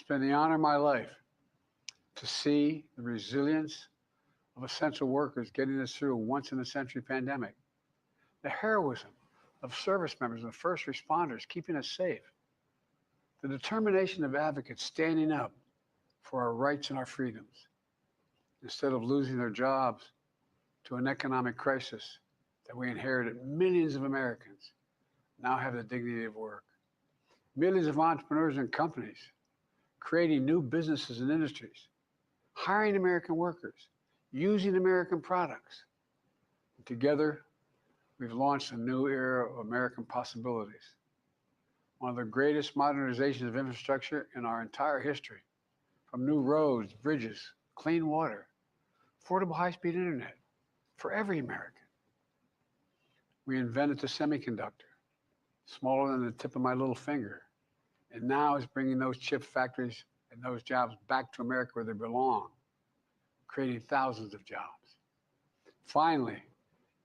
been the honor of my life to see the resilience of essential workers getting us through a once-in-a-century pandemic, the heroism of service members and first responders keeping us safe, the determination of advocates standing up for our rights and our freedoms instead of losing their jobs to an economic crisis that we inherited. Millions of Americans now have the dignity of work. Millions of entrepreneurs and companies creating new businesses and industries, hiring American workers, using American products. And together, we've launched a new era of American possibilities. One of the greatest modernizations of infrastructure in our entire history, from new roads, bridges, clean water, affordable high-speed internet for every American. We invented the semiconductor, smaller than the tip of my little finger, and now is bringing those chip factories and those jobs back to America where they belong, creating thousands of jobs. Finally,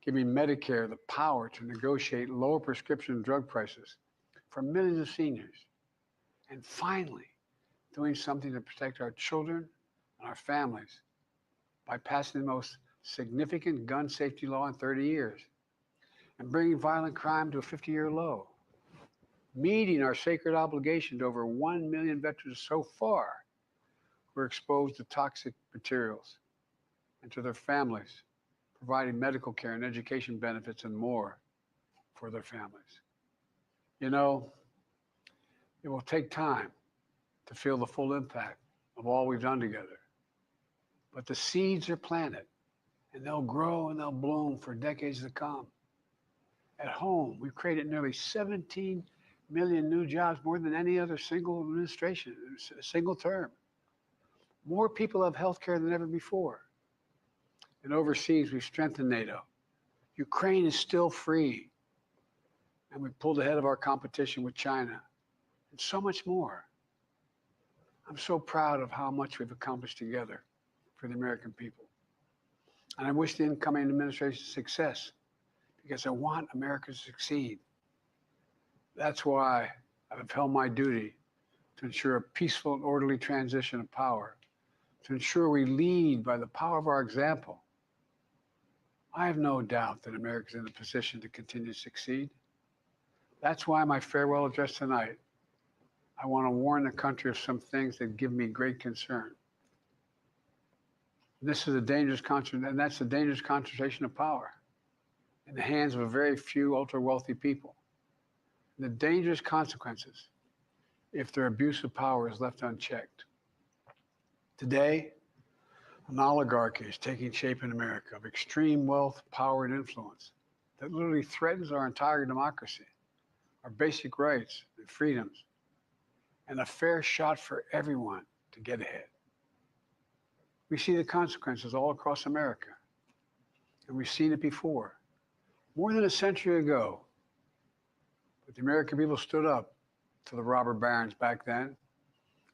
giving Medicare the power to negotiate lower prescription drug prices for millions of seniors. And finally, doing something to protect our children and our families by passing the most significant gun safety law in 30 years and bringing violent crime to a 50-year low, meeting our sacred obligation to over 1 million veterans so far who are exposed to toxic materials, and to their families, providing medical care and education benefits and more for their families. You know, it will take time to feel the full impact of all we've done together. But the seeds are planted, and they'll grow and they'll bloom for decades to come. At home, we've created nearly 17 million new jobs, more than any other single administration, a single term. More people have health care than ever before. And overseas, we've strengthened NATO. Ukraine is still free. And we pulled ahead of our competition with China, and so much more. I'm so proud of how much we've accomplished together for the American people. And I wish the incoming administration success, because I want America to succeed. That's why I've held my duty to ensure a peaceful and orderly transition of power, to ensure we lead by the power of our example. I have no doubt that America is in a position to continue to succeed. That's why my farewell address tonight, I want to warn the country of some things that give me great concern. This is a dangerous concentration, and that's a dangerous concentration of power in the hands of a very few ultra-wealthy people. And the dangerous consequences if their abuse of power is left unchecked. Today, an oligarchy is taking shape in America of extreme wealth, power, and influence that literally threatens our entire democracy, our basic rights and freedoms, and a fair shot for everyone to get ahead. We see the consequences all across America, and we've seen it before. More than a century ago, but the American people stood up to the robber barons back then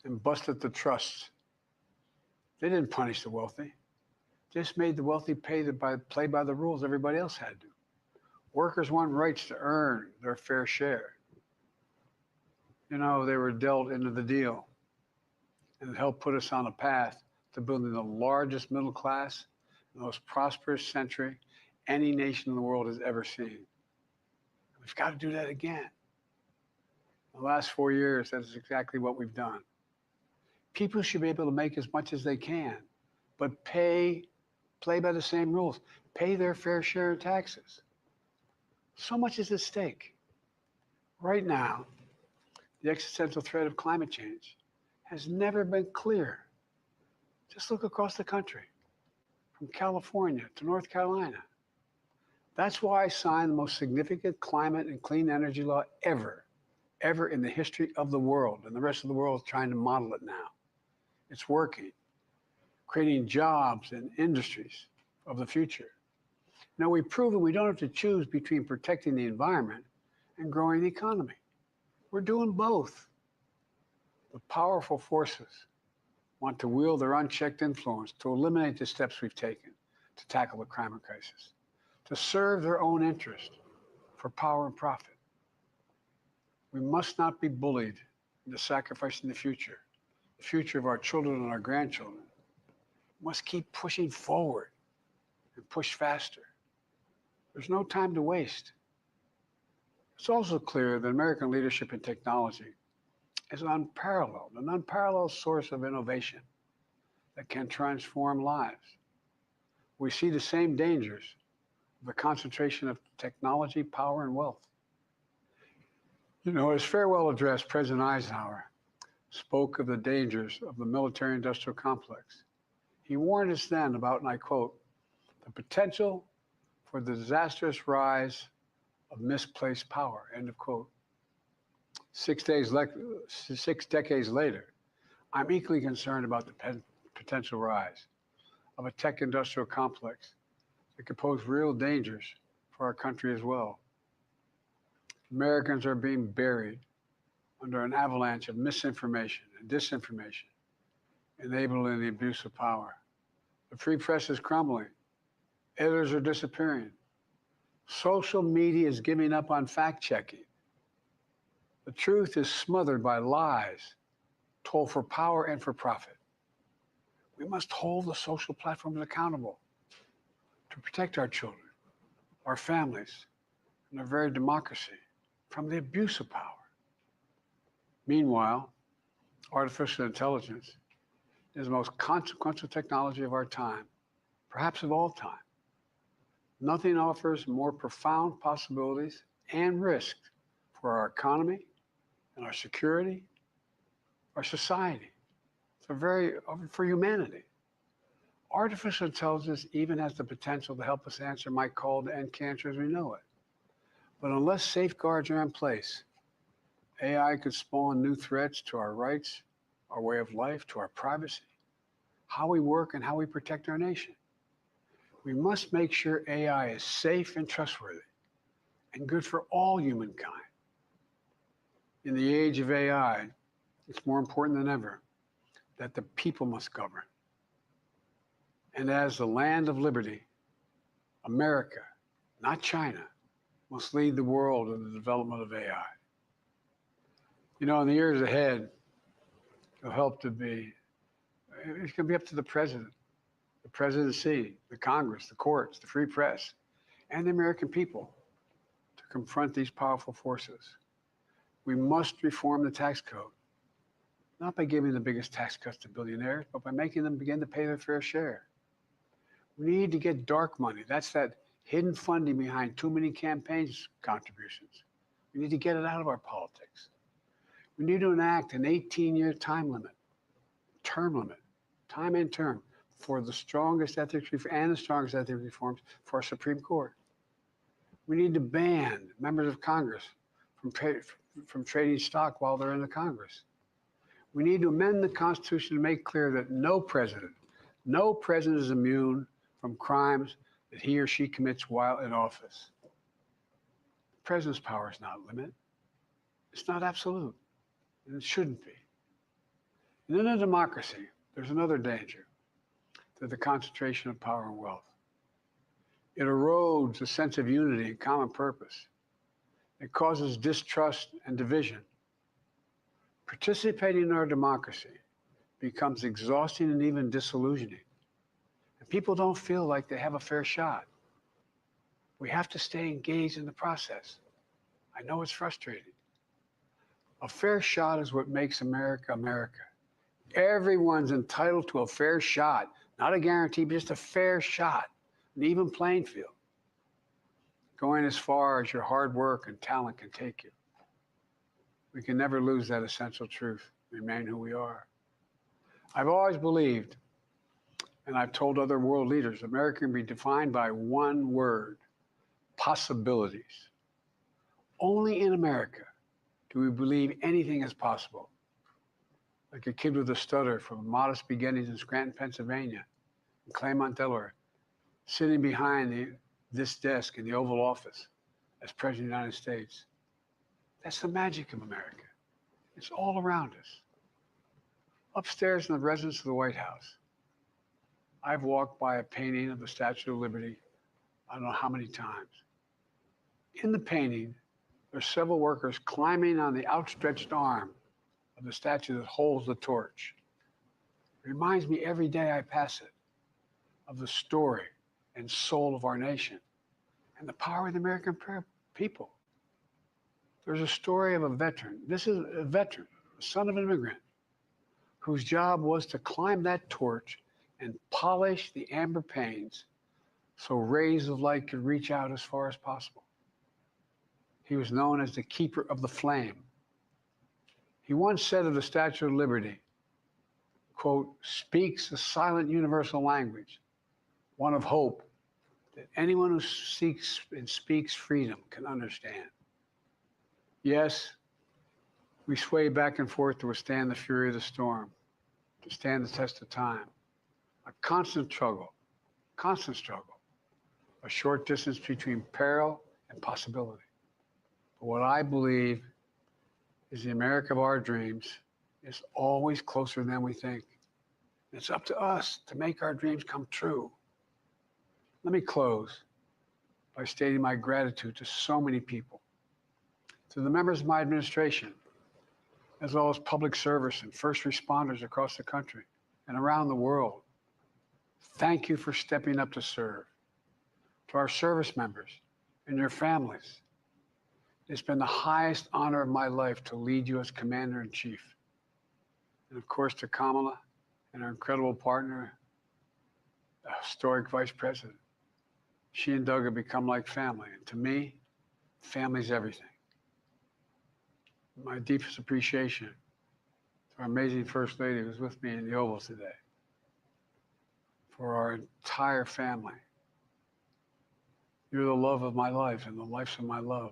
and busted the trusts. They didn't punish the wealthy, just made the wealthy play by the rules everybody else had to. Workers want rights to earn their fair share. You know, they were dealt into the deal, and it helped put us on a path to building the largest middle class, the most prosperous century any nation in the world has ever seen. We've got to do that again. In the last 4 years, that's exactly what we've done. People should be able to make as much as they can, but play by the same rules, pay their fair share of taxes. So much is at stake. Right now, the existential threat of climate change has never been clearer. Just look across the country, from California to North Carolina. That's why I signed the most significant climate and clean energy law ever in the history of the world, and the rest of the world is trying to model it now. It's working, creating jobs and industries of the future. Now, we've proven we don't have to choose between protecting the environment and growing the economy. We're doing both. The powerful forces want to wield their unchecked influence to eliminate the steps we've taken to tackle the climate crisis, to serve their own interest for power and profit. We must not be bullied into sacrificing the future the future of our children and our grandchildren. We must keep pushing forward and push faster. There's no time to waste. It's also clear that American leadership in technology is an unparalleled source of innovation that can transform lives. We see the same dangers of the concentration of technology, power, and wealth. You know, his farewell address, President Eisenhower spoke of the dangers of the military-industrial complex. He warned us then about, and I quote, the potential for the disastrous rise of misplaced power, end of quote. 6 decades later, I'm equally concerned about the potential rise of a tech-industrial complex that could pose real dangers for our country as well. Americans are being buried under an avalanche of misinformation and disinformation, enabling the abuse of power. The free press is crumbling. Editors are disappearing. Social media is giving up on fact-checking. The truth is smothered by lies told for power and for profit. We must hold the social platforms accountable to protect our children, our families, and our very democracy from the abuse of power. Meanwhile, artificial intelligence is the most consequential technology of our time, perhaps of all time. Nothing offers more profound possibilities and risks for our economy and our security, our society, for humanity. Artificial intelligence even has the potential to help us answer my call to end cancer as we know it. But unless safeguards are in place, AI could spawn new threats to our rights, our way of life, to our privacy, how we work, and how we protect our nation. We must make sure AI is safe and trustworthy and good for all humankind. In the age of AI, it's more important than ever that the people must govern. And as the land of liberty, America, not China, must lead the world in the development of AI. You know, in the years ahead, it's going to be up to the president, the presidency, the Congress, the courts, the free press, and the American people to confront these powerful forces. We must reform the tax code, not by giving the biggest tax cuts to billionaires, but by making them begin to pay their fair share. We need to get dark money. That's that hidden funding behind too many campaigns contributions. We need to get it out of our politics. We need to enact an 18-year term limit, time and term, for the strongest ethics reforms for our Supreme Court. We need to ban members of Congress from trading stock while they're in the Congress. We need to amend the Constitution to make clear that no president is immune from crimes that he or she commits while in office. The president's power is not limited. It's not absolute, and it shouldn't be. And in a democracy, there's another danger to the concentration of power and wealth. It erodes a sense of unity and common purpose. It causes distrust and division. Participating in our democracy becomes exhausting and even disillusioning. And people don't feel like they have a fair shot. We have to stay engaged in the process. I know it's frustrating. A fair shot is what makes America, America. Everyone's entitled to a fair shot, not a guarantee, but just a fair shot, an even playing field, going as far as your hard work and talent can take you. We can never lose that essential truth, remain who we are. I've always believed, and I've told other world leaders, America can be defined by one word: possibilities. Only in America do we believe anything is possible. Like a kid with a stutter from modest beginnings in Scranton, Pennsylvania, and Claremont, Delaware, sitting behind this desk in the Oval Office as President of the United States. That's the magic of America. It's all around us. Upstairs in the residence of the White House, I've walked by a painting of the Statue of Liberty I don't know how many times. In the painting, there's several workers climbing on the outstretched arm of the statue that holds the torch. reminds me every day I pass it of the story and soul of our nation and the power of the American people. There's a story of a veteran. This is a veteran, the son of an immigrant, whose job was to climb that torch and polish the amber panes so rays of light could reach out as far as possible. He was known as the keeper of the flame. He once said of the Statue of Liberty, quote, speaks a silent universal language, one of hope that anyone who seeks and speaks freedom can understand. Yes, we sway back and forth to withstand the fury of the storm, to stand the test of time. A constant struggle, a short distance between peril and possibility. But what I believe is the America of our dreams is always closer than we think. It's up to us to make our dreams come true. Let me close by stating my gratitude to so many people, to the members of my administration, as well as public service and first responders across the country and around the world. Thank you for stepping up to serve. To our service members and your families, it's been the highest honor of my life to lead you as Commander-in-Chief. And of course, to Kamala and our incredible partner, the historic Vice President. She and Doug have become like family. And to me, family's everything. My deepest appreciation to our amazing First Lady who's with me in the Oval today, for our entire family. You're the love of my life and the lives of my love.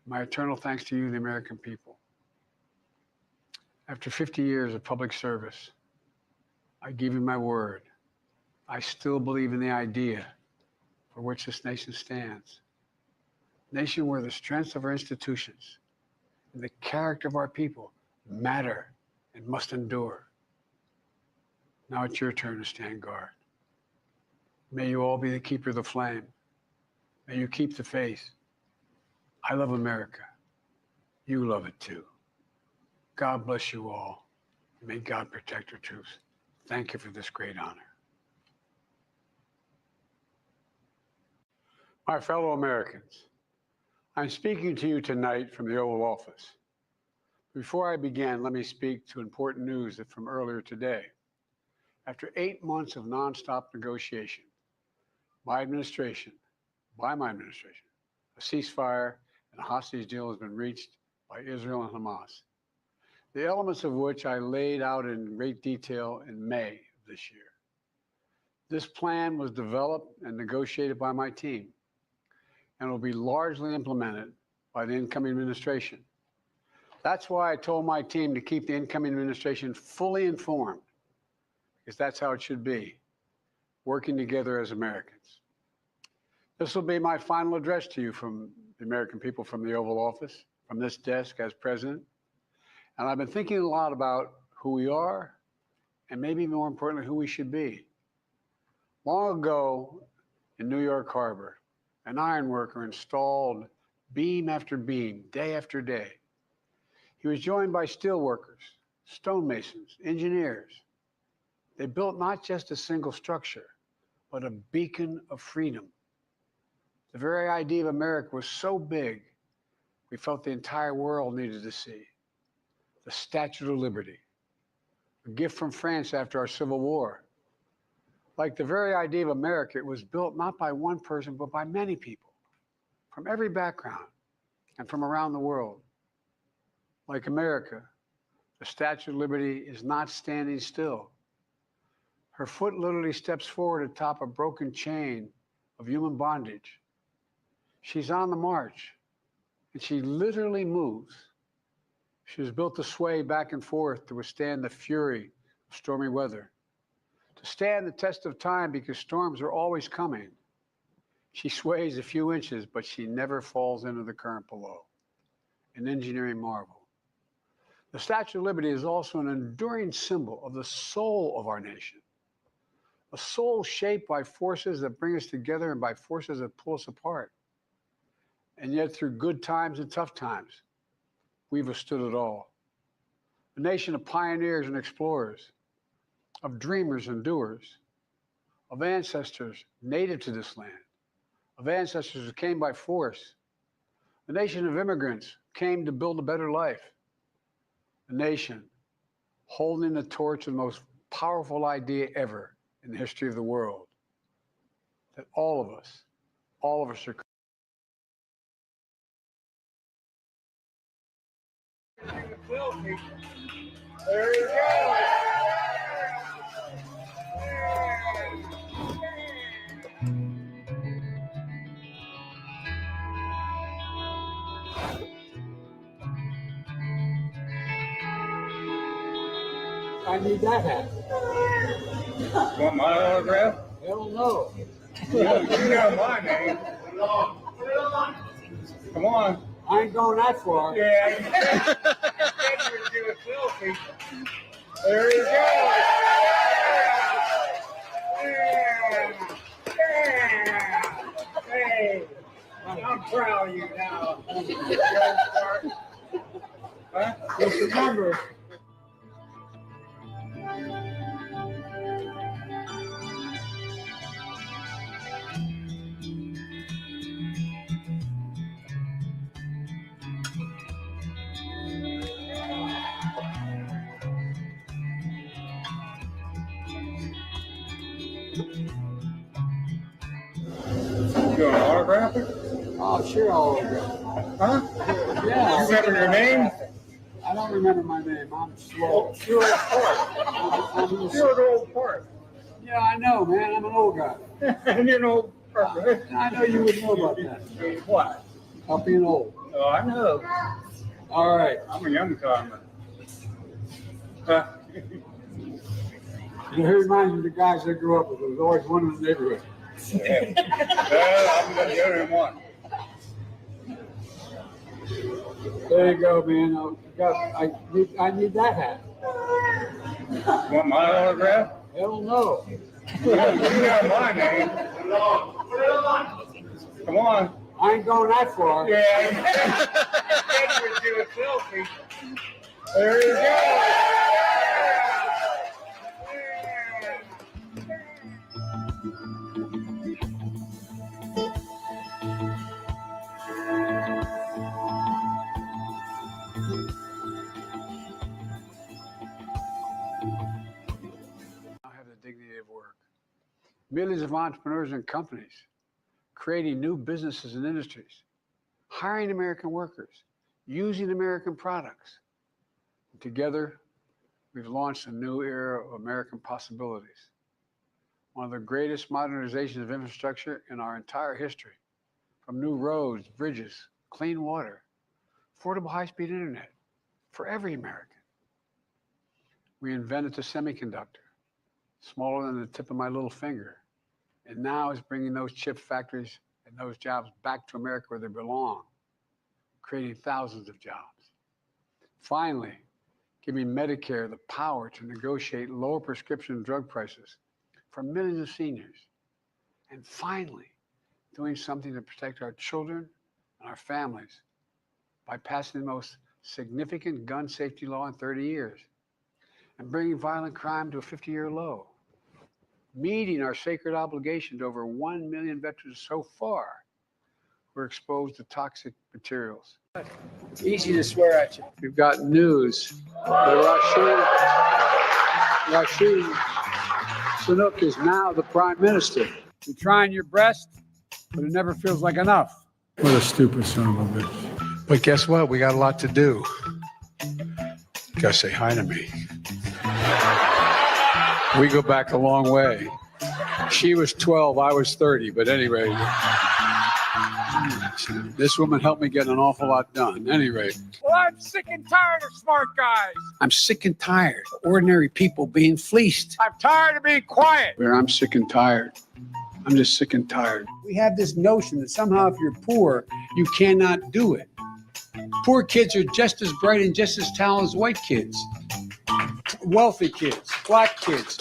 My eternal thanks to you, the American people. After 50 years of public service, I give you my word. I still believe in the idea for which this nation stands. A nation where the strengths of our institutions and the character of our people matter and must endure. Now it's your turn to stand guard. May you all be the keeper of the flame. May you keep the faith. I love America. You love it too. God bless you all. May God protect your troops. Thank you for this great honor. My fellow Americans, I'm speaking to you tonight from the Oval Office. Before I begin, let me speak to important news from earlier today. After 8 months of nonstop negotiation, by my administration, a ceasefire and a hostage deal has been reached by Israel and Hamas, the elements of which I laid out in great detail in May of this year. This plan was developed and negotiated by my team and will be largely implemented by the incoming administration. That's why I told my team to keep the incoming administration fully informed, because that's how it should be, working together as Americans. This will be my final address to you from the American people from the Oval Office, from this desk as president. And I've been thinking a lot about who we are and maybe more importantly, who we should be. Long ago in New York Harbor, an iron worker installed beam after beam, day after day. He was joined by steel workers, stonemasons, engineers. They built not just a single structure, but a beacon of freedom. The very idea of America was so big, we felt the entire world needed to see. The Statue of Liberty, a gift from France after our Civil War. Like the very idea of America, it was built not by one person, but by many people from every background and from around the world. Like America, the Statue of Liberty is not standing still. Her foot literally steps forward atop a broken chain of human bondage. She's on the march, and she literally moves. She was built to sway back and forth to withstand the fury of stormy weather, to stand the test of time because storms are always coming. She sways a few inches, but she never falls into the current below. An engineering marvel. The Statue of Liberty is also an enduring symbol of the soul of our nation, a soul shaped by forces that bring us together and by forces that pull us apart. And yet through good times and tough times, we've withstood it all. A nation of pioneers and explorers, of dreamers and doers, of ancestors native to this land, of ancestors who came by force, a nation of immigrants came to build a better life, a nation holding the torch of the most powerful idea ever in the history of the world, that all of us are. There you go. I need that hat. Want my autograph? Hell no. You know my name. Come on. I ain't going that far. Yeah, you said you would do a selfie. There you go. Hey, I'm proud of you now. Huh? Just remember, You want an autograph? oh, sure, I'll go. Huh? Yeah. You remember your name? I don't remember my name. I'm slow. You're an old part. Yeah, I know, man. I'm an old guy. And you're an old person. I know you would know about that. What? About being old. Oh, I know. All right. I'm a young timer. Huh? It reminds me of the guys I grew up with. There was always one in the neighborhood. Yeah. Well, I'm the only one. There you go, man. I need that hat. Want my autograph? Hell no. You know my name. Come on. I ain't going that far. Yeah, you said you would do a selfie. There you go. Dignity of work. Millions of entrepreneurs and companies creating new businesses and industries, hiring American workers, using American products. And together, we've launched a new era of American possibilities. One of the greatest modernizations of infrastructure in our entire history, from new roads, bridges, clean water, affordable high-speed internet for every American. We invented the semiconductor, smaller than the tip of my little finger, and now is bringing those chip factories and those jobs back to America where they belong, creating thousands of jobs. Finally, giving Medicare the power to negotiate lower prescription drug prices for millions of seniors. And finally, doing something to protect our children and our families by passing the most significant gun safety law in 30 years and bringing violent crime to a 50-year low, meeting our sacred obligation to over 1 million veterans so far who are exposed to toxic materials. Easy to swear at you. We've got news that Rashid Sunak is now the prime minister. You're trying your best, but it never feels like enough. What a stupid son of a bitch. But guess what? We got a lot to do. You gotta say hi to me. We go back a long way. She was 12, I was 30, but anyway, this woman helped me get an awful lot done. Anyway. Well, I'm sick and tired of smart guys. I'm sick and tired of ordinary people being fleeced. I'm tired of being quiet. I'm sick and tired. I'm just sick and tired. We have this notion that somehow if you're poor, you cannot do it. Poor kids are just as bright and just as talented as white kids. Wealthy kids, black kids,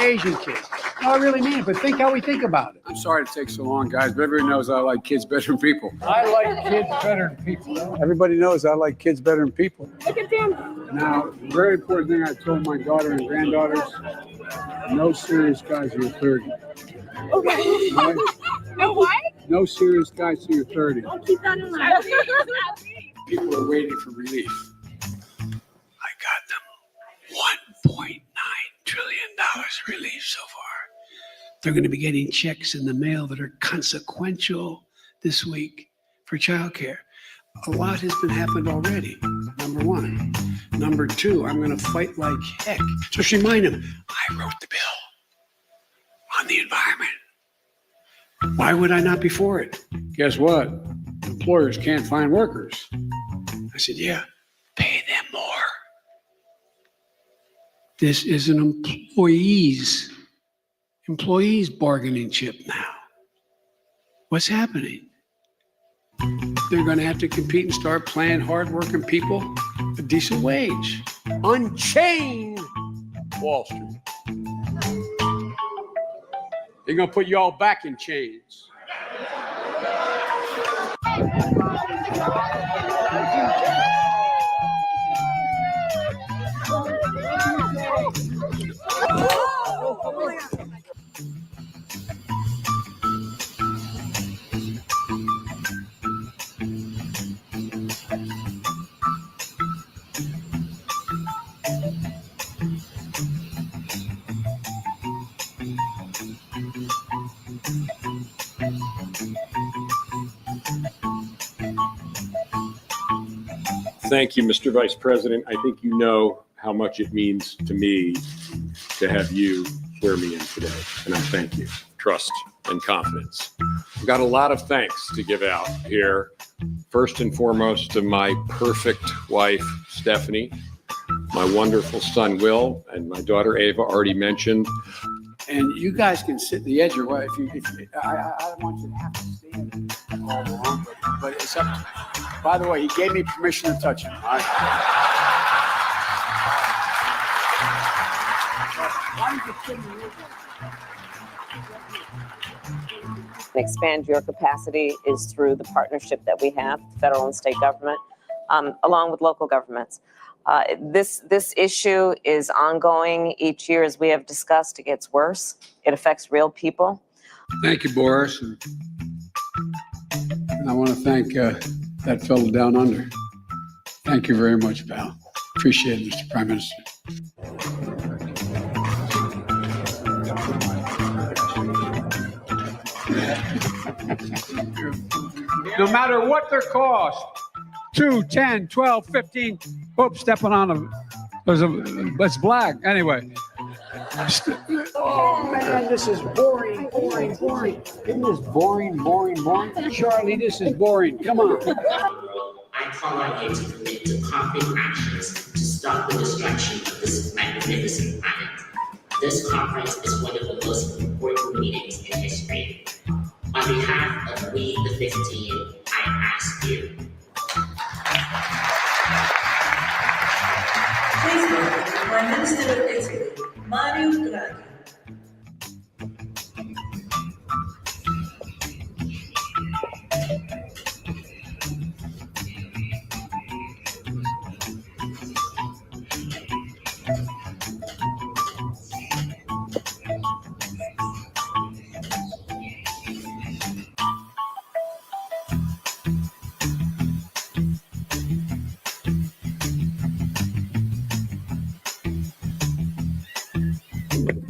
Asian kids. No, I really mean it, but think how we think about it. I'm sorry it takes so long, guys, but everyone knows I like kids better than people. I like kids better than people. Everybody knows I like kids better than people. Look at them. Now, very important thing I told my daughter and granddaughters, no serious guys who are 30. Okay. Right? No what? No serious guys who are 30. I'll keep that in mind. People are waiting for relief. I got them $1.9 trillion relief so far. They're going to be getting checks in the mail that are consequential this week for childcare. A lot has been happened already, number one. Number two, I'm going to fight like heck. Just remind them, I wrote the bill on the environment. Why would I not be for it? Guess what? Employers can't find workers. I said, yeah, pay them more. This is an employees bargaining chip now. What's happening? They're going to have to compete and start paying hardworking people a decent wage. Unchain Wall Street. They're going to put you all back in chains. Thank you, Mr. Vice President. I think you know how much it means to me to have you swear me in today, and I thank you. Trust and confidence. I've got a lot of thanks to give out here. First and foremost to my perfect wife, Stephanie, my wonderful son, Will, and my daughter, Ava, already mentioned. And you guys can sit at the edge or what? I don't want you to have to stand all along, but it's up to you. By the way, he gave me permission to touch him. All right. Expand your capacity is through the partnership that we have, federal and state government, along with local governments. This issue is ongoing each year, as we have discussed. It gets worse. It affects real people. Thank you, Boris. And I want to thank that fellow down under. Thank you very much, pal. Appreciate it, Mr. Prime Minister. No matter what their cost, 2, 10, 12, 15. Oops, stepping on them. It's black. Anyway. Oh, man, this is boring. Isn't this boring? Charlie, this is boring. Come on. I call on you to commit to concrete actions to stop the destruction of this magnificent planet. This conference is one of the most important meetings in history. On behalf of we, the 15, I ask you. Please welcome Prime Minister of Italy, Mario Draghi.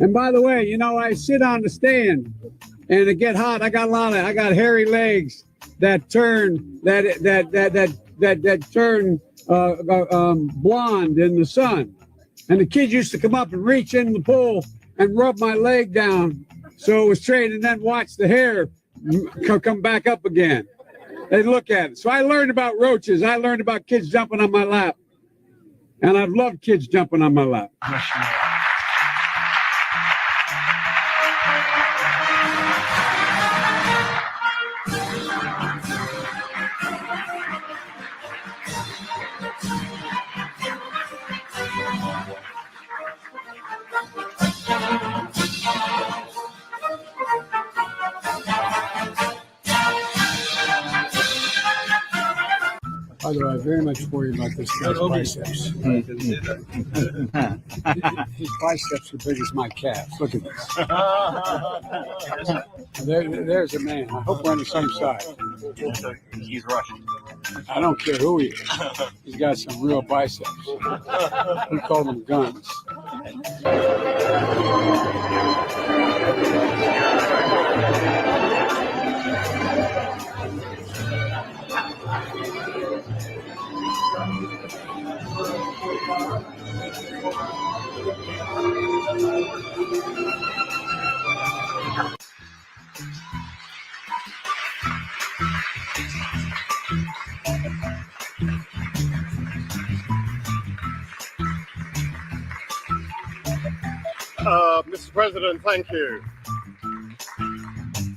And by the way, you know, I sit on the stand and it get hot. I got hairy legs that turn blonde in the sun. And the kids used to come up and reach in the pool and rub my leg down so it was straight, and then watch the hair come back up again. They look at it. So I learned about roaches. I learned about kids jumping on my lap. And I've loved kids jumping on my lap. By the way, I very much worry about this guy's biceps. His biceps are big as my calves. Look at this. There's a man. I hope we're on the same side. He's Russian. I don't care who he is. He's got some real biceps. We call them guns. Mr. President, thank you.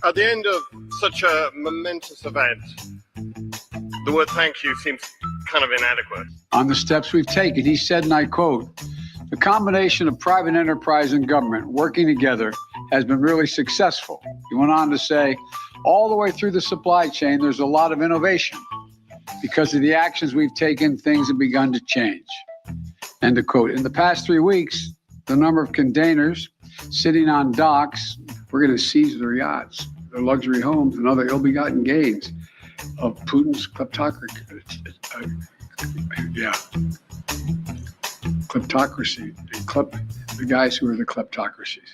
At the end of such a momentous event, the word thank you seems kind of inadequate. On the steps we've taken, he said, and I quote, "The combination of private enterprise and government working together has been really successful." He went on to say, all the way through the supply chain, there's a lot of innovation. Because of the actions we've taken, things have begun to change. End of quote. In the past 3 weeks, the number of containers sitting on docks, we're going to seize their yachts, their luxury homes, and other ill-begotten gains of Putin's kleptocracy. Kleptocracy. The guys who are the kleptocracies.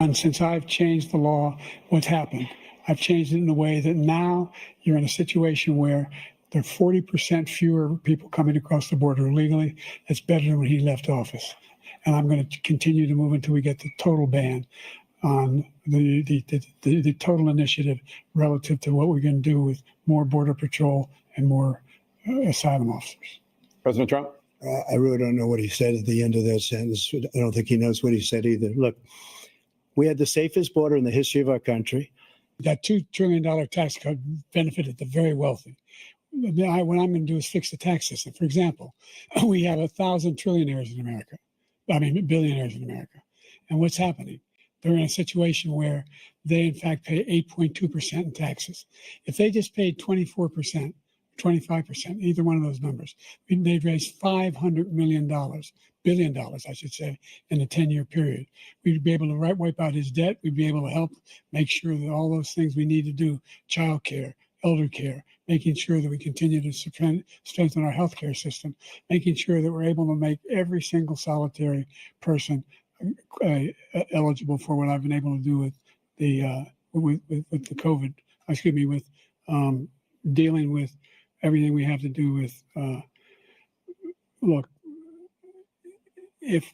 And since I've changed the law, what's happened? I've changed it in a way that now you're in a situation where there are 40% fewer people coming across the border illegally. That's better than when he left office. And I'm going to continue to move until we get the total ban on the total initiative relative to what we're going to do with more border patrol and more asylum officers. President Trump? I really don't know what he said at the end of that sentence. I don't think he knows what he said either. Look, we had the safest border in the history of our country. That $2 trillion tax cut benefited the very wealthy. What I'm going to do is fix the tax system. For example, we have 1,000 trillionaires in America. Billionaires in America. And what's happening? They're in a situation where they, in fact, pay 8.2% in taxes. If they just paid 24%, 25%, either one of those numbers, they'd raise $500 billion, I should say, in a 10-year period. We'd be able to wipe out his debt. We'd be able to help make sure that all those things we need to do, child care, elder care, making sure that we continue to strengthen our healthcare system, making sure that we're able to make every single solitary person eligible for what I've been able to do with the the COVID. With dealing with everything we have to do with. Look, if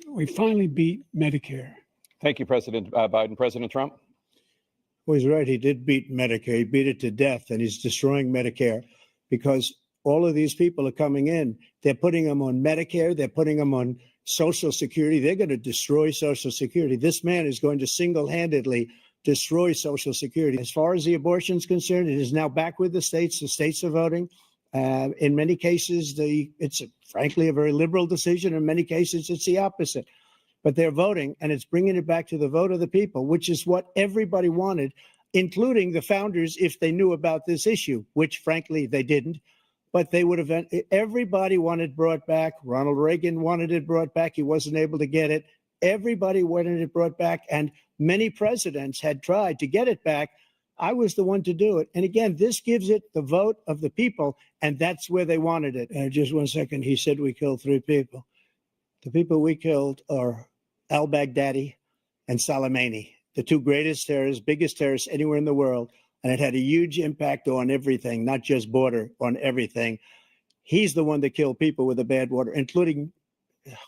we finally beat Medicare. Thank you, President Biden. President Trump? Well, he's right. He did beat Medicare. He beat it to death, and he's destroying Medicare because all of these people are coming in. They're putting them on Medicare. They're putting them on Social Security. They're going to destroy Social Security. This man is going to single-handedly destroy Social Security. As far as the abortion is concerned, it is now back with the states. The states are voting. In many cases, it's frankly a very liberal decision. In many cases, it's the opposite. But they're voting, and it's bringing it back to the vote of the people, which is what everybody wanted, including the founders, if they knew about this issue, which frankly they didn't. But they would have. Everybody wanted brought back. Ronald Reagan wanted it brought back. He wasn't able to get it. Everybody wanted it brought back, and many presidents had tried to get it back. I was the one to do it. And again, this gives it the vote of the people, and that's where they wanted it. And just 1 second, he said we killed 3 people. The people we killed are al-Baghdadi and Soleimani, the 2 greatest terrorists, biggest terrorists anywhere in the world. And it had a huge impact on everything, not just border, on everything. He's the one that killed people with the bad water, including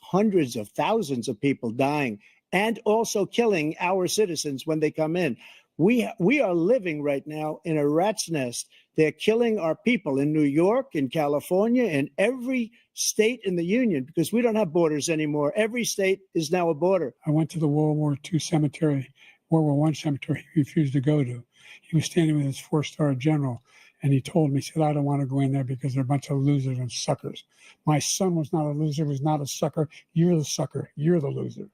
hundreds of thousands of people dying and also killing our citizens when they come in. We are living right now in a rat's nest They're killing our people in New York, in California, in every state in the union, because we don't have borders anymore. Every state is now a border. I went to the World War II cemetery, World War I cemetery he refused to go to. He was standing with his four-star general, and he told me, he said, I don't want to go in there because they're a bunch of losers and suckers. My son was not a loser, was not a sucker. You're the sucker. You're the loser.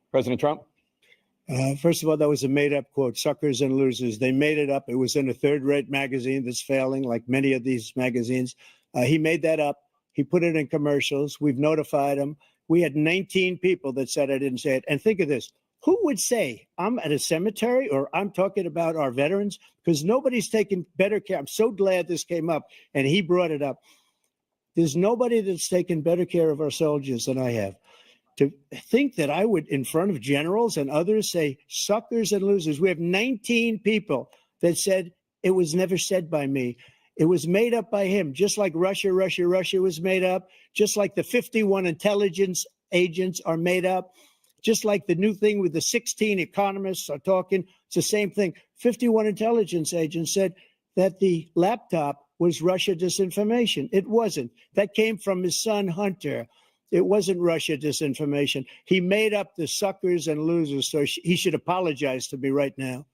President Trump? First of all, that was a made-up quote, suckers and losers. They made it up. It was in a third-rate magazine that's failing, like many of these magazines. He made that up. He put it in commercials. We've notified him. We had 19 people that said I didn't say it. And think of this. Who would say I'm at a cemetery or I'm talking about our veterans? Because nobody's taken better care. I'm so glad this came up and he brought it up. There's nobody that's taken better care of our soldiers than I have. To think that I would, in front of generals and others, say suckers and losers. We have 19 people that said it was never said by me. It was made up by him, just like Russia was made up, just like the 51 intelligence agents are made up, just like the new thing with the 16 economists are talking. It's the same thing. 51 intelligence agents said that the laptop was Russia disinformation. It wasn't. That came from his son, Hunter. It wasn't Russia disinformation. He made up the suckers and losers, so he should apologize to me right now.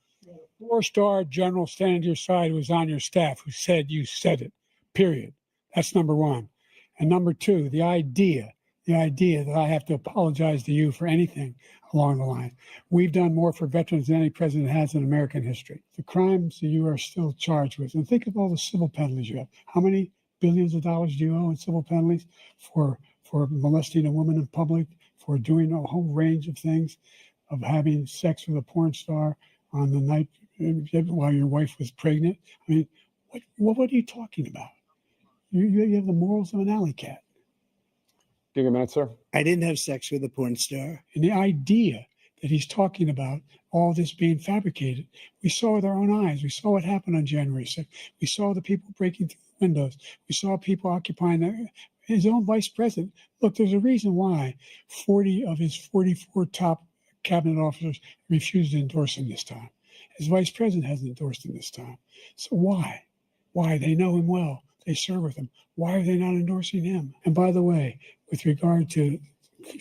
Four-star general standing to your side who was on your staff who said you said it, period. That's number one. And number two, the idea that I have to apologize to you for anything along the line. We've done more for veterans than any president has in American history. The crimes that you are still charged with, and think of all the civil penalties you have. How many billions of dollars do you owe in civil penalties for molesting a woman in public, for doing a whole range of things, of having sex with a porn star on the night while your wife was pregnant? I mean, what are you talking about? You have the morals of an alley cat. Do your minute, sir. I didn't have sex with a porn star. And the idea that he's talking about all this being fabricated, we saw with our own eyes. We saw what happened on January 6th. We saw the people breaking through the windows. We saw people occupying his own vice president. Look, there's a reason why 40 of his 44 top cabinet officers refused to endorse him this time. His vice president hasn't endorsed him this time. So why? Why? They know him well. They serve with him. Why are they not endorsing him? And by the way, with regard to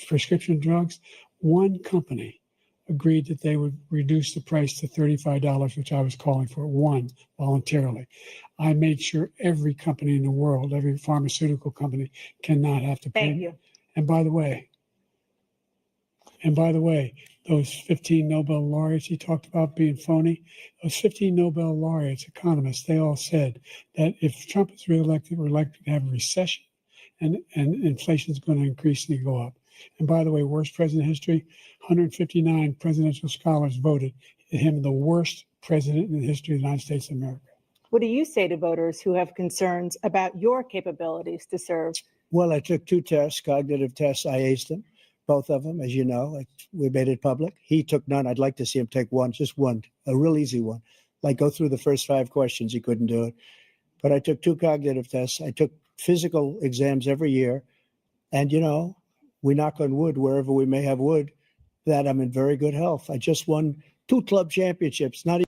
prescription drugs, one company agreed that they would reduce the price to $35, which I was calling for, one, voluntarily. I made sure every company in the world, every pharmaceutical company, cannot have to pay. Thank you. And by the way, those 15 Nobel laureates he talked about being phony, those 15 Nobel laureates, economists, they all said that if Trump is reelected, we're likely to have a recession and inflation is going to increasingly go up. And by the way, worst president in history, 159 presidential scholars voted him the worst president in the history of the United States of America. What do you say to voters who have concerns about your capabilities to serve? Well, I took 2 tests, cognitive tests. I aced them, both of them, as you know. We made it public. He took none. I'd like to see him take one, just one, a real easy one. Like go through the first 5 questions. He couldn't do it. But I took 2 cognitive tests. I took physical exams every year. And, you know, we knock on wood wherever we may have wood, that I'm in very good health. I just won 2 club championships, not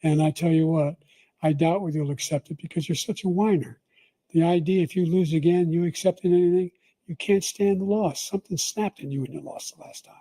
And I tell you what, I doubt whether you'll accept it because you're such a whiner. The idea, if you lose again, you accepting anything, you can't stand the loss. Something snapped in you when you lost the last time.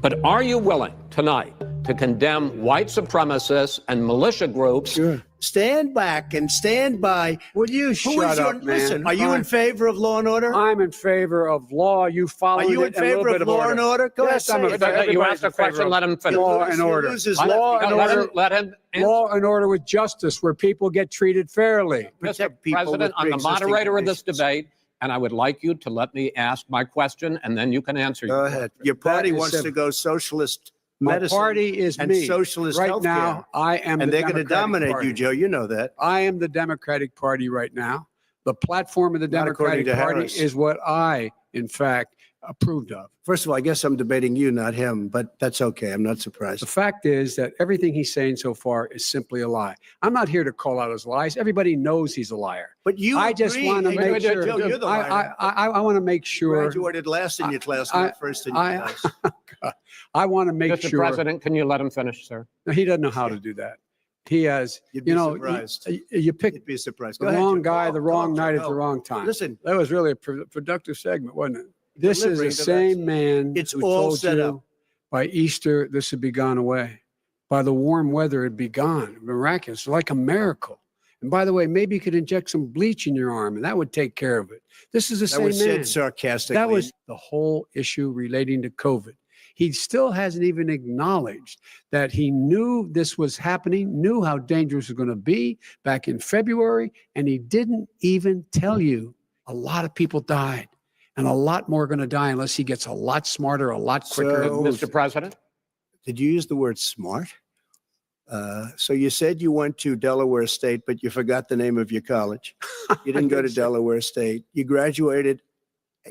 But are you willing tonight to condemn white supremacists and militia groups? Sure. Stand back and stand by. Will you shut up, man? Listen, are you in favor of law and order? I'm in favor of law. You follow Are you in favor of law and order? Go ahead, Yes, I'm say a it. You asked a question, let him finish. Law and order. Law and order. Let him answer. Law and order with justice, where people get treated fairly. Mr. President, I'm the moderator of this debate, and I would like you to let me ask my question, and then you can answer. Go ahead. Your party wants to go socialist medicine. My party is and me. socialist right healthcare. now. I am, and the they're going to Democratic dominate Party. you, Joe. You know that. I am the Democratic Party right now. The platform of the Not according Democratic to Party Harris. is what I, in fact, approved of. First of all, I guess I'm debating you, not him, but that's okay. I'm not surprised. The fact is that everything he's saying so far is simply a lie. I'm not here to call out his lies. Everybody knows he's a liar. But you I just agree. want to Hey, make Joe, sure. Joe, you're the liar. I want to make sure. Graduated last in your class, not first in your class. I want to make Mr. sure. President, can you let him finish, sir? No, he doesn't know how to do that. He has, You'd be you know, surprised. you picked You'd be surprised. the Go ahead, wrong Joe. guy, Go, the go, wrong Joe, night at go. the wrong time. Listen. That was really a productive segment, wasn't it? This is Delivering the the same man It's who all told set you up. by Easter this would be gone away. By the warm weather, it'd be gone. Miraculous, like a miracle. And by the way, maybe you could inject some bleach in your arm, and that would take care of it. This is the That same was man. said sarcastically. That was the whole issue relating to COVID. He still hasn't even acknowledged that he knew this was happening, knew how dangerous it was going to be back in February, and he didn't even tell you a lot of people died. And a lot more are going to die unless he gets a lot smarter, a lot quicker. So- Mr. President? Did you use the word smart? So you said you went to Delaware State, but you forgot the name of your college. You didn't go to Delaware State. You graduated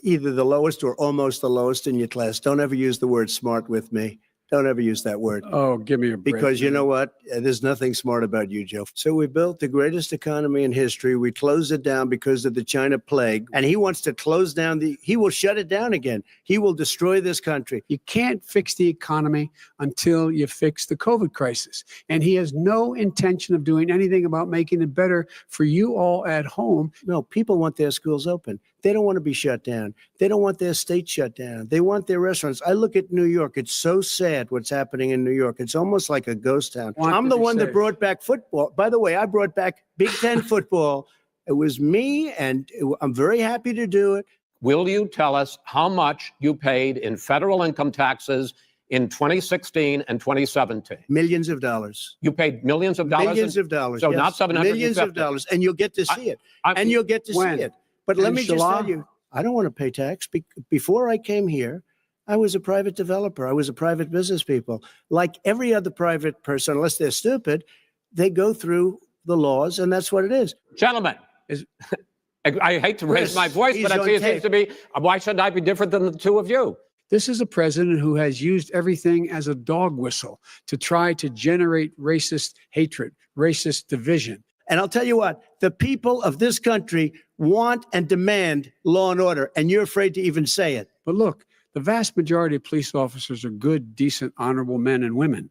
either the lowest or almost the lowest in your class. Don't ever use the word smart with me. Don't ever use that word. Oh, give me a break. Because you know what? There's nothing smart about you, Joe. So we built the greatest economy in history. We closed it down because of the China plague. And he wants to close down he will shut it down again. He will destroy this country. You can't fix the economy until you fix the COVID crisis. And he has no intention of doing anything about making it better for you all at home. No, people want their schools open. They don't want to be shut down. They don't want their state shut down. They want their restaurants. I look at New York. It's so sad what's happening in New York. It's almost like a ghost town. I'm the one that brought back football. By the way, I brought back Big Ten football. It was me, and I'm very happy to do it. Will you tell us how much you paid in federal income taxes in 2016 and 2017? Millions of dollars. You paid millions of dollars? Millions of dollars. So yes. not 750. Millions of dollars. And you'll get to see it. And you'll get to see it. But let me just tell you, I don't want to pay tax. Before I came here, I was a private developer. I was a private business people. Like every other private person, unless they're stupid, they go through the laws, and that's what it is. Gentlemen, I hate to raise my voice, but I see it seems to be, why should I be different than the two of you? This is a president who has used everything as a dog whistle to try to generate racist hatred, racist division. And I'll tell you what, the people of this country want and demand law and order, and you're afraid to even say it. But look, the vast majority of police officers are good, decent, honorable men and women.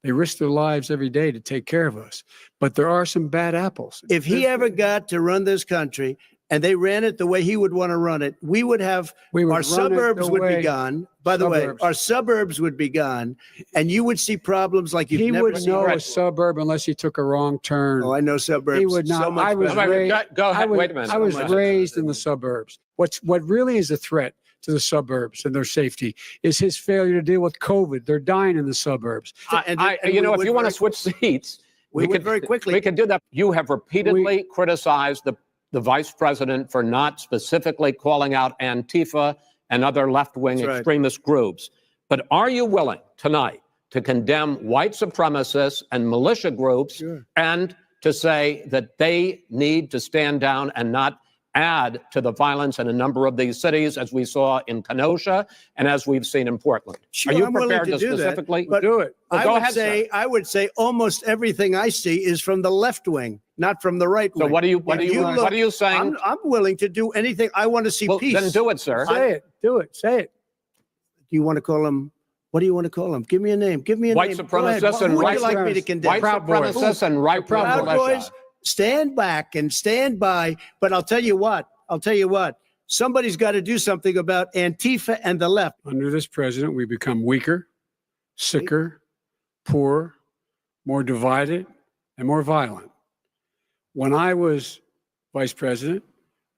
They risk their lives every day to take care of us. But there are some bad apples. If he ever got to run this country and they ran it the way he would want to run it, our suburbs would be gone. By the way, our suburbs would be gone, and you would see problems like you've never seen. He would know a suburb unless he took a wrong turn. Oh, I know suburbs. He would not. I was raised. Go ahead. Wait a minute. I was raised in the suburbs. What really is a threat to the suburbs and their safety is his failure to deal with COVID. They're dying in the suburbs. If you want to switch seats, We went very quickly. We could do that. You have repeatedly criticized the vice president for not specifically calling out Antifa and other left-wing That's right. extremist groups. But are you willing tonight to condemn white supremacists and militia groups and to say that they need to stand down and not add to the violence in a number of these cities, as we saw in Kenosha and as we've seen in Portland? Sure, are you I'm willing prepared to do that, specifically but do it? Well, go ahead, sir. I would say almost everything I see is from the left wing, not from the right wing. So what are you saying? I'm willing to do anything. I want to see peace. Then do it, sir. Say it. Do it. Say it. Do you want to call him? What do you want to call him? Give me a name. Give me a White name. supremacists and Who would right you like me to condemn? White supremacists and right Proud Boys, stand back and stand by. But I'll tell you what. Somebody's got to do something about Antifa and the left. Under this president, we become weaker, sicker, poorer, more divided, and more violent. When I was vice president,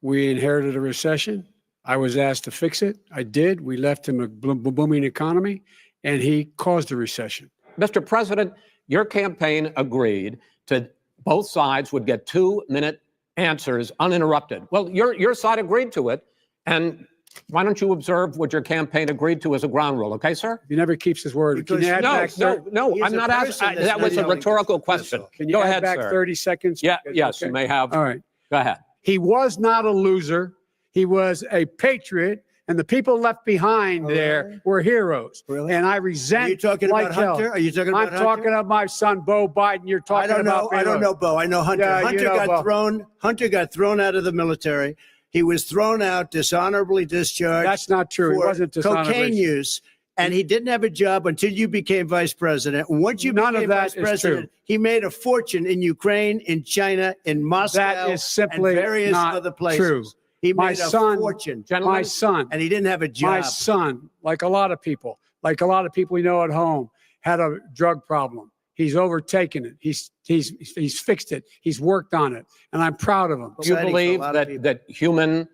we inherited a recession. I was asked to fix it. I did. We left him a booming economy, and he caused a recession. Mr. President, your campaign agreed to both sides would get 2-minute answers uninterrupted. Well, your side agreed to it, and why don't you observe what your campaign agreed to as a ground rule, okay, sir? He never keeps his word. Can you add back no, I'm not asking. That was a rhetorical question. Can you Go add ahead, back sir. 30 seconds? Yeah, yes, Okay. you may have. All right. Go ahead. He was not a loser. He was a patriot, and the people left behind there were heroes. Really? And I resent. Are you talking like about hell. Hunter? Are you talking about Hunter? I'm talking about my son, Bo Biden. You're talking about. I don't know Bo. I know Hunter. Yeah, you Hunter know got Bo. thrown. Hunter got thrown out of the military. He was thrown out, dishonorably discharged. That's not true. He for wasn't dishonorably. cocaine use, and he didn't have a job until you became vice president. Once you None of became that vice is president, true. he made a fortune in Ukraine, in China, in Moscow, That is simply and various not other places. true. He My made a son, fortune, my son, and he didn't have a job. my son, like a lot of people we know at home, had a drug problem. He's overtaken it. He's fixed it. He's worked on it, and I'm proud of him. Do you believe that human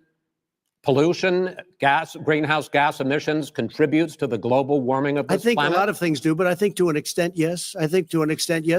pollution, greenhouse gas emissions contributes to the global warming of this I think planet? a lot of things do, but I think to an extent, yes.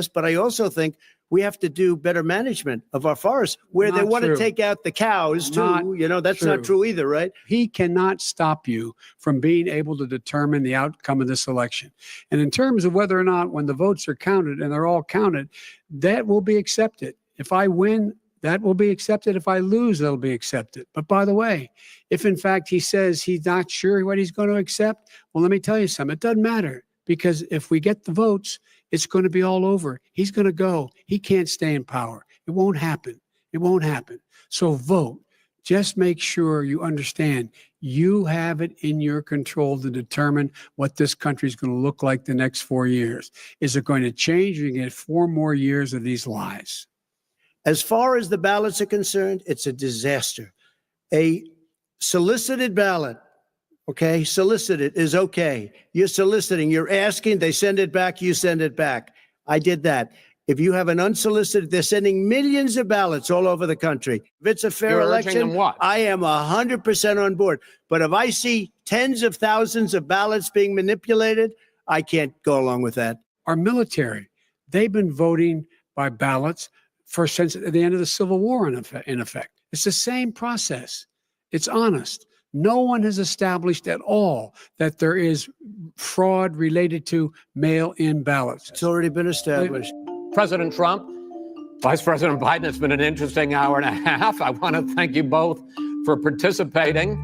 But I also think we have to do better management of our forests where they Not want true. to take out the cows too. Not That's not true either, right? He cannot stop you from being able to determine the outcome of this election. And in terms of whether or not, when the votes are counted, and they're all counted, that will be accepted. If I win, that will be accepted. If I lose, that'll be accepted. But by the way, if in fact he says he's not sure what he's going to accept, well, let me tell you something. It doesn't matter, because if we get the votes, it's going to be all over. He's going to go. He can't stay in power. It won't happen. It won't happen. So vote. Just make sure you understand you have it in your control to determine what this country is going to look like the next 4 years. Is it going to change? Or you get 4 more years of these lies. As far as the ballots are concerned, it's a disaster. A solicited ballot, okay, solicited is okay. You're soliciting, you're asking, they send it back, you send it back. I did that. If you have an unsolicited, they're sending millions of ballots all over the country. If it's a fair You're urging election, them what? I am 100% on board. But if I see tens of thousands of ballots being manipulated, I can't go along with that. Our military, they've been voting by ballots since the end of the Civil War, in effect. It's the same process. It's honest. No one has established at all that there is fraud related to mail-in ballots. It's already been established. President Trump, Vice President Biden, it's been an interesting hour and a half. I want to thank you both for participating.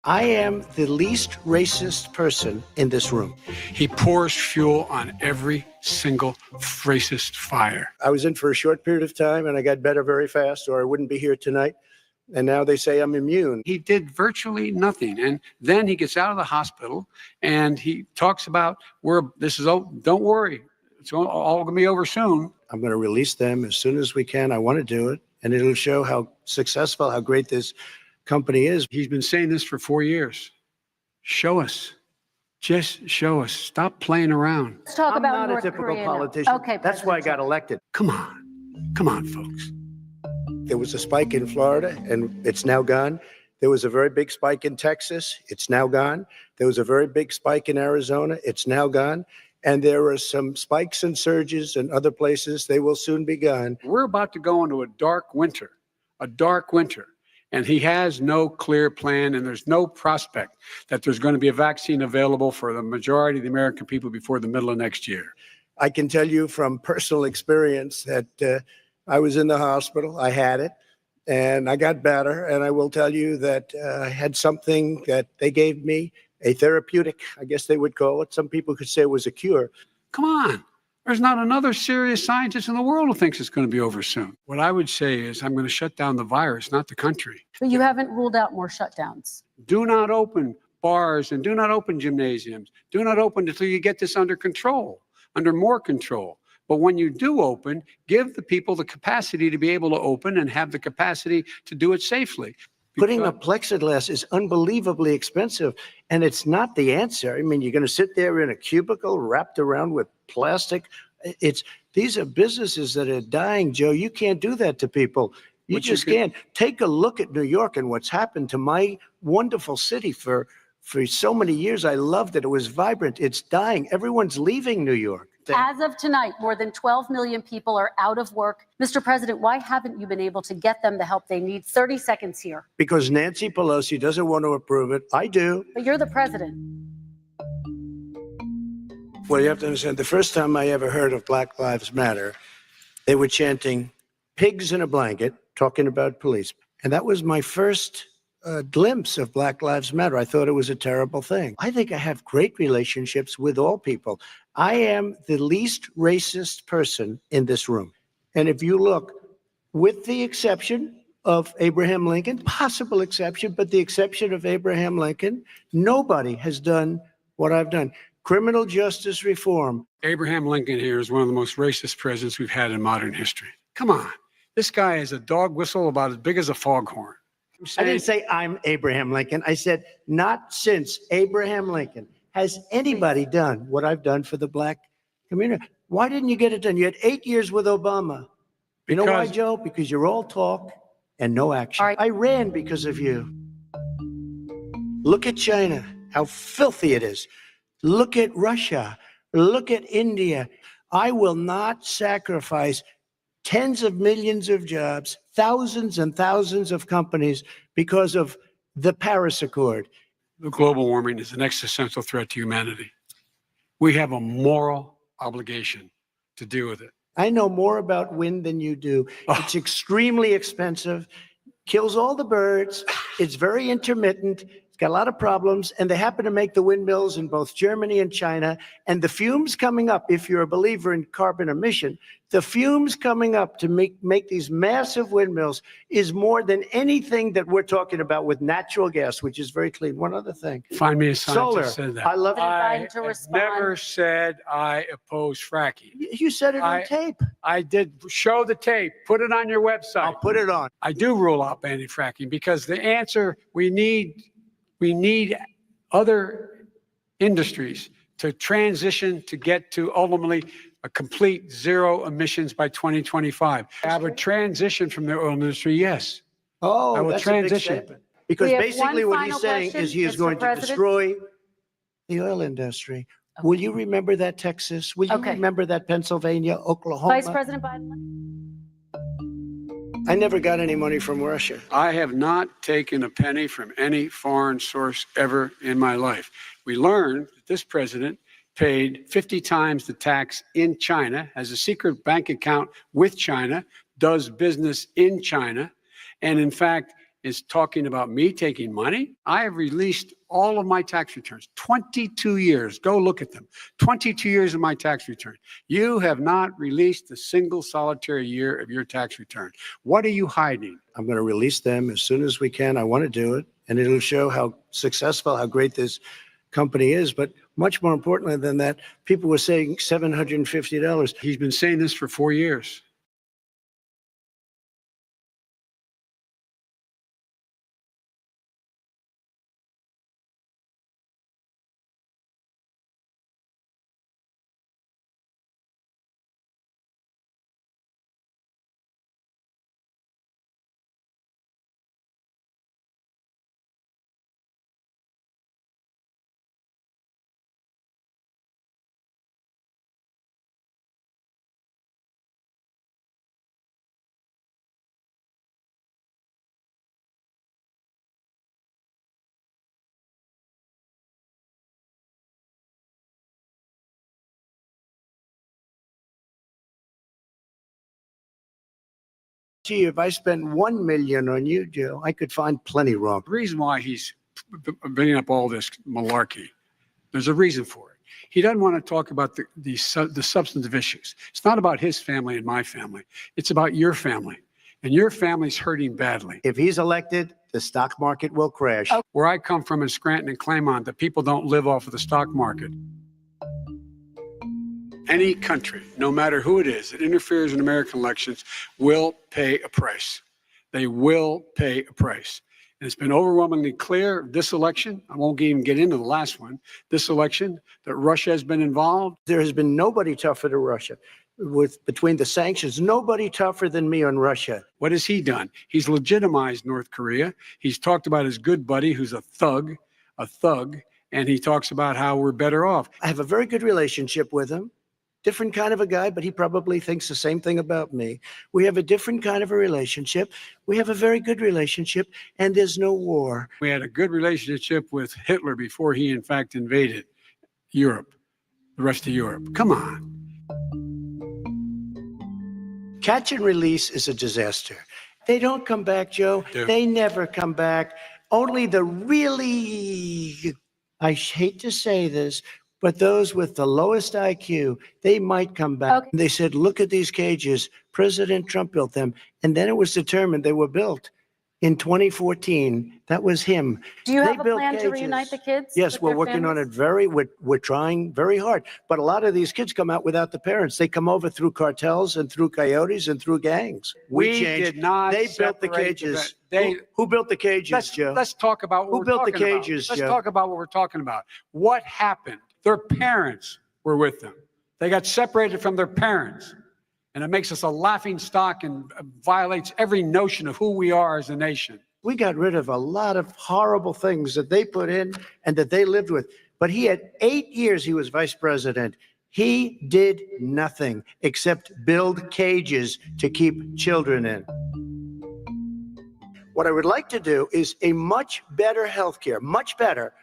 I am the least racist person in this room. He pours fuel on every single racist fire. I was in for a short period of time and I got better very fast, or I wouldn't be here tonight. And now they say I'm immune. He did virtually nothing. And then he gets out of the hospital and he talks about don't worry, it's all going to be over soon. I'm going to release them as soon as we can. I want to do it. And it'll show how successful, how great this company is. He's been saying this for 4 years. Show us. Just show us. Stop playing around. Let's talk I'm about not North a typical Korea now. politician. Okay, That's why I President got Trump. elected. Come on, folks. There was a spike in Florida, and it's now gone. There was a very big spike in Texas. It's now gone. There was a very big spike in Arizona. It's now gone. And there are some spikes and surges in other places. They will soon be gone. We're about to go into a dark winter. And he has no clear plan, and there's no prospect that there's going to be a vaccine available for the majority of the American people before the middle of next year. I can tell you from personal experience that I was in the hospital. I had it, and I got better. And I will tell you that I had something that they gave me, a therapeutic, I guess they would call it. Some people could say it was a cure. Come on. There's not another serious scientist in the world who thinks it's going to be over soon. What I would say is I'm going to shut down the virus, not the country. But you haven't ruled out more shutdowns. Do not open bars and do not open gymnasiums. Do not open until you get this under control, under more control. But when you do open, give the people the capacity to be able to open and have the capacity to do it safely. Putting up plexiglass is unbelievably expensive, and it's not the answer. I mean, you're going to sit there in a cubicle wrapped around with plastic. These are businesses that are dying, Joe. You can't do that to people. You just can't. Take a look at New York and what's happened to my wonderful city for so many years. I loved it. It was vibrant. It's dying. Everyone's leaving New York. As of tonight, more than 12 million people are out of work. Mr. President, why haven't you been able to get them the help they need? 30 seconds here. Because Nancy Pelosi doesn't want to approve it. I do. But you're the president. Well, you have to understand, the first time I ever heard of Black Lives Matter, they were chanting pigs in a blanket, talking about police. And that was my first glimpse of Black Lives Matter. I thought it was a terrible thing. I think I have great relationships with all people. I am the least racist person in this room. And if you look, with the exception of Abraham Lincoln, possible exception, but the exception of Abraham Lincoln, nobody has done what I've done. Criminal justice reform. Abraham Lincoln here is one of the most racist presidents we've had in modern history. Come on. This guy has a dog whistle about as big as a foghorn. I didn't say I'm Abraham Lincoln. I said not since Abraham Lincoln has anybody done what I've done for the Black community. Why didn't you get it done? You had 8 years with Obama. You know why, Joe? Because you're all talk and no action. I ran because of you. Look at China, how filthy it is. Look at Russia. Look at India. I will not sacrifice tens of millions of jobs, thousands and thousands of companies because of the Paris Accord. Global warming is an existential threat to humanity. We have a moral obligation to deal with it. I know more about wind than you do. It's extremely expensive, kills all the birds. It's very intermittent. It's got a lot of problems, and they happen to make the windmills in both Germany and China. And the fumes coming up, if you're a believer in carbon emission, the fumes coming up to make these massive windmills is more than anything that we're talking about with natural gas, which is very clean. One other thing. Find me a scientist Solar. said that. I love I never said I oppose fracking. You said it on tape. I did. Show the tape. Put it on your website. I'll put it on. I do rule out anti-fracking because the answer we need other industries to transition to get to ultimately a complete zero emissions by 2025. I would transition from the oil industry, yes. Oh, I will that's transition. a big statement. Because We have basically one what he's final saying question, is he is Mr. going to President. destroy the oil industry. Will you remember that, Texas? Will you remember that, Pennsylvania, Oklahoma? Vice President Biden. I never got any money from Russia. I have not taken a penny from any foreign source ever in my life. We learned that this president paid 50 times the tax in China, has a secret bank account with China, does business in China, and in fact is talking about me taking money. I have released all of my tax returns, 22 years. Go look at them. 22 years of my tax return. You have not released a single solitary year of your tax return. What are you hiding? I'm going to release them as soon as we can. I want to do it, and it'll show how successful, how great this company is. But much more importantly than that, people were saying $750. He's been saying this for 4 years. gee, if I spent 1 million on you, Joe, I could find plenty wrong. The reason why he's bringing up all this malarkey, there's a reason for it. He doesn't want to talk about the substantive issues. It's not about his family and my family. It's about your family. And your family's hurting badly. If he's elected, the stock market will crash. Where I come from in Scranton and Claymont, the people don't live off of the stock market. Any country, no matter who it is, that interferes in American elections will pay a price. They will pay a price. And it's been overwhelmingly clear this election, I won't even get into the last one, this election, that Russia has been involved. There has been nobody tougher to Russia. Between the sanctions, nobody tougher than me on Russia. What has he done? He's legitimized North Korea. He's talked about his good buddy who's a thug, and he talks about how we're better off. I have a very good relationship with him. Different kind of a guy, but he probably thinks the same thing about me. We have a different kind of a relationship. We have a very good relationship, and there's no war. We had a good relationship with Hitler before he, in fact, invaded Europe, the rest of Europe. Come on. Catch and release is a disaster. They don't come back, Joe. They never come back. Only the really, I hate to say this, but those with the lowest IQ, they might come back. Okay. They said, look at these cages. President Trump built them. And then it was determined they were built in 2014. That was him. Do you They have a built plan to cages. reunite the kids? Yes, with we're their working on families? it we're trying very hard. But a lot of these kids come out without the parents. They come over through cartels and through coyotes and through gangs. We changed. did not They built the separate cages. They- Who built the cages, Joe? Let's talk about what Who we're built the talking about. cages, Let's Joe? talk about what we're talking about. What happened? Their parents were with them. They got separated from their parents. And it makes us a laughing stock and violates every notion of who we are as a nation. We got rid of a lot of horrible things that they put in and that they lived with. But he had 8 years he was vice president. He did nothing except build cages to keep children in. What I would like to do is a much better healthcare, much better,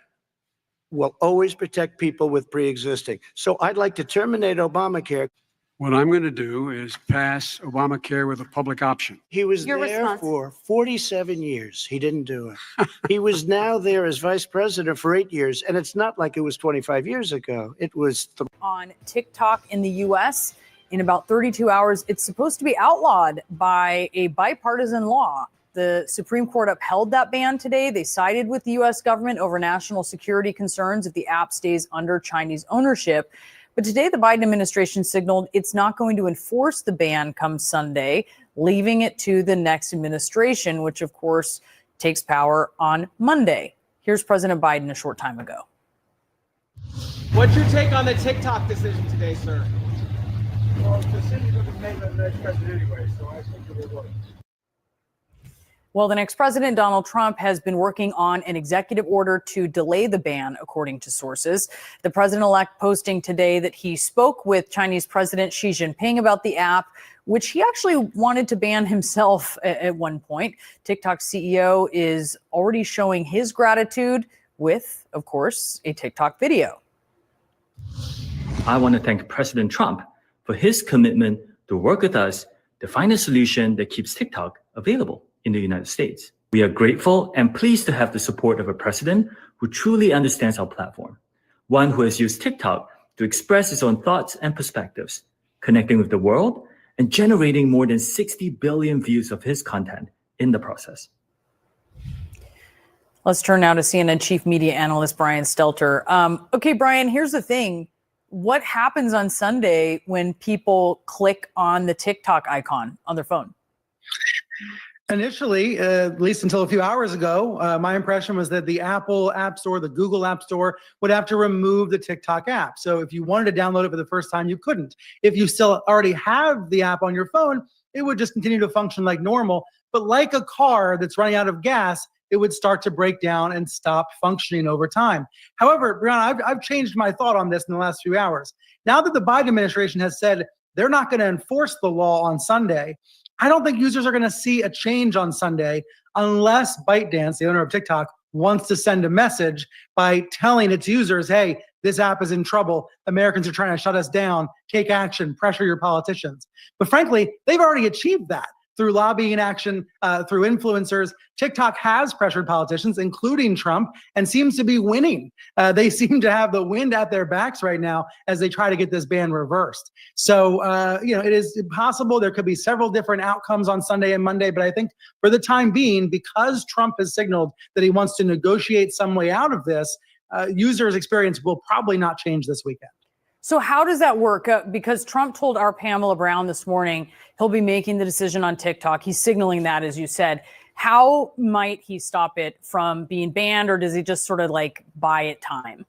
will always protect people with pre-existing. So I'd like to terminate Obamacare. What I'm going to do is pass Obamacare with a public option. He was Your there response. for 47 years. He didn't do it. He was now there as vice president for 8 years. And it's not like it was 25 years ago. It was on TikTok in the U.S. in about 32 hours. It's supposed to be outlawed by a bipartisan law. The Supreme Court upheld that ban today. They sided with the U.S. government over national security concerns if the app stays under Chinese ownership. But today, the Biden administration signaled it's not going to enforce the ban come Sunday, leaving it to the next administration, which, of course, takes power on Monday. Here's President Biden a short time ago. What's your take on the TikTok decision today, sir? Well, the decision will be made by the next president anyway, so I think it will work. Well, the next president, Donald Trump, has been working on an executive order to delay the ban, according to sources. The president-elect posting today that he spoke with Chinese President Xi Jinping about the app, which he actually wanted to ban himself at one point. TikTok's CEO is already showing his gratitude with, of course, a TikTok video. I want to thank President Trump for his commitment to work with us to find a solution that keeps TikTok available in the United States. We are grateful and pleased to have the support of a president who truly understands our platform, one who has used TikTok to express his own thoughts and perspectives, connecting with the world and generating more than 60 billion views of his content in the process. Let's turn now to CNN chief media analyst Brian Stelter. Okay, Brian, here's the thing. What happens on Sunday when people click on the TikTok icon on their phone? Initially, at least until a few hours ago, my impression was that the Apple App Store, the Google App Store would have to remove the TikTok app. So if you wanted to download it for the first time, you couldn't. If you still already have the app on your phone, it would just continue to function like normal. But like a car that's running out of gas, it would start to break down and stop functioning over time. However, Brianna, I've changed my thought on this in the last few hours. Now that the Biden administration has said they're not going to enforce the law on Sunday, I don't think users are going to see a change on Sunday unless ByteDance, the owner of TikTok, wants to send a message by telling its users, hey, this app is in trouble. Americans are trying to shut us down. Take action. Pressure your politicians. But frankly, they've already achieved that. through lobbying action, through influencers. TikTok has pressured politicians, including Trump, and seems to be winning. They seem to have the wind at their backs right now as they try to get this ban reversed. So, it is possible there could be several different outcomes on Sunday and Monday, but I think for the time being, because Trump has signaled that he wants to negotiate some way out of this, users' experience will probably not change this weekend. So how does that work? Because Trump told our Pamela Brown this morning he'll be making the decision on TikTok. He's signaling that, as you said. How might he stop it from being banned, or does he just sort of like buy it time?